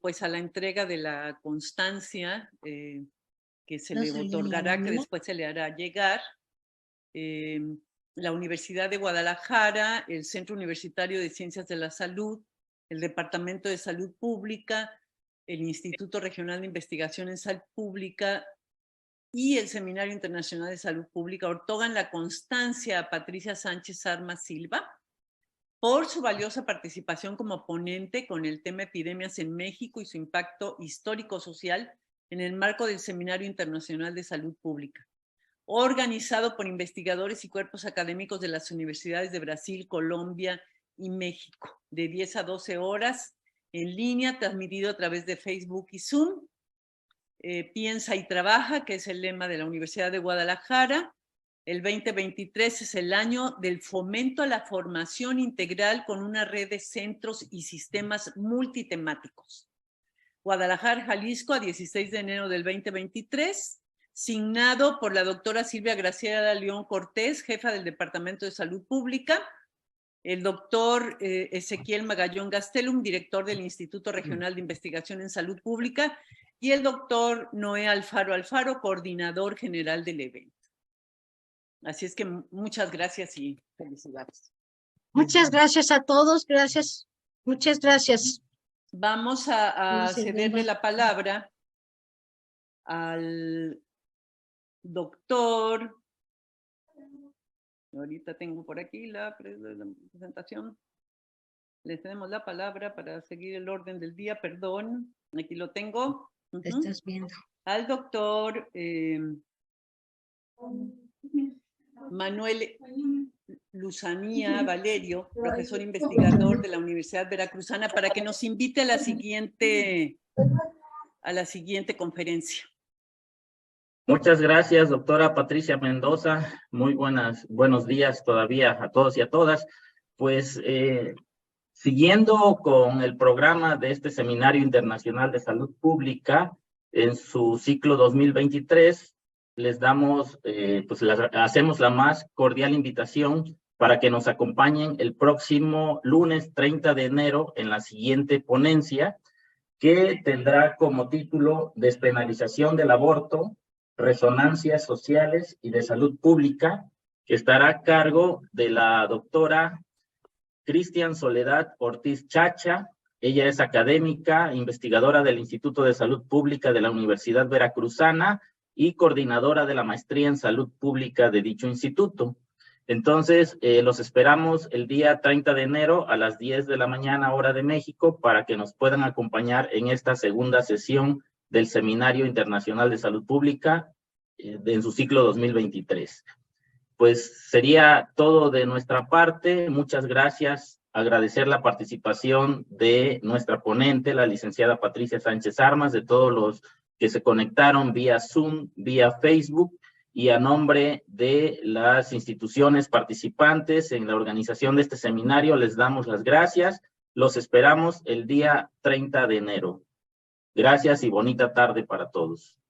pues a la entrega de la constancia que se le otorgará, que después se le hará llegar. La Universidad de Guadalajara, el Centro Universitario de Ciencias de la Salud, el Departamento de Salud Pública, el Instituto Regional de Investigación en Salud Pública y el Seminario Internacional de Salud Pública otorgan la constancia a Patricia Sánchez Armas Silva por su valiosa participación como ponente con el tema epidemias en México y su impacto histórico-social en el marco del Seminario Internacional de Salud Pública, organizado por investigadores y cuerpos académicos de las universidades de Brasil, Colombia y México, de 10 a 12 horas, en línea, transmitido a través de Facebook y Zoom. Piensa y trabaja, que es el lema de la Universidad de Guadalajara. El 2023 es el año del fomento a la formación integral con una red de centros y sistemas multitemáticos. Guadalajara, Jalisco, a 16 de enero del 2023, signado por la doctora Silvia Graciela León Cortés, jefa del Departamento de Salud Pública, el doctor Ezequiel Magallón Gastelum, director del Instituto Regional de Investigación en Salud Pública, y el doctor Noé Alfaro Alfaro, coordinador general del evento. Así es que muchas gracias y felicidades. Muchas gracias a todos, gracias, muchas gracias. Vamos a cederle la palabra al doctor. Ahorita tengo por aquí la presentación. Le cedemos la palabra para seguir el orden del día, perdón, aquí lo tengo. Te estás viendo. Al doctor Manuel Luzanía Valerio, profesor investigador de la Universidad Veracruzana, para que nos invite a la siguiente conferencia. Muchas gracias, doctora Patricia Mendoza. Muy buenos días todavía a todos y a todas. Pues siguiendo con el programa de este Seminario Internacional de Salud Pública en su ciclo 2023, les damos, hacemos la más cordial invitación para que nos acompañen el próximo lunes 30 de enero en la siguiente ponencia, que tendrá como título Despenalización del aborto, resonancias sociales y de salud pública, que estará a cargo de la doctora Cristian Soledad Ortiz Chacha. Ella es académica, investigadora del Instituto de Salud Pública de la Universidad Veracruzana y coordinadora de la maestría en salud pública de dicho instituto. Entonces, los esperamos el día 30 de enero a las 10 de la mañana, hora de México, para que nos puedan acompañar en esta segunda sesión del Seminario Internacional de Salud Pública en su ciclo 2023. Pues sería todo de nuestra parte. Muchas gracias. Agradecer la participación de nuestra ponente, la licenciada Patricia Sánchez Armas, de todos los que se conectaron vía Zoom, vía Facebook, y a nombre de las instituciones participantes en la organización de este seminario, les damos las gracias. Los esperamos el día 30 de enero. Gracias y bonita tarde para todos.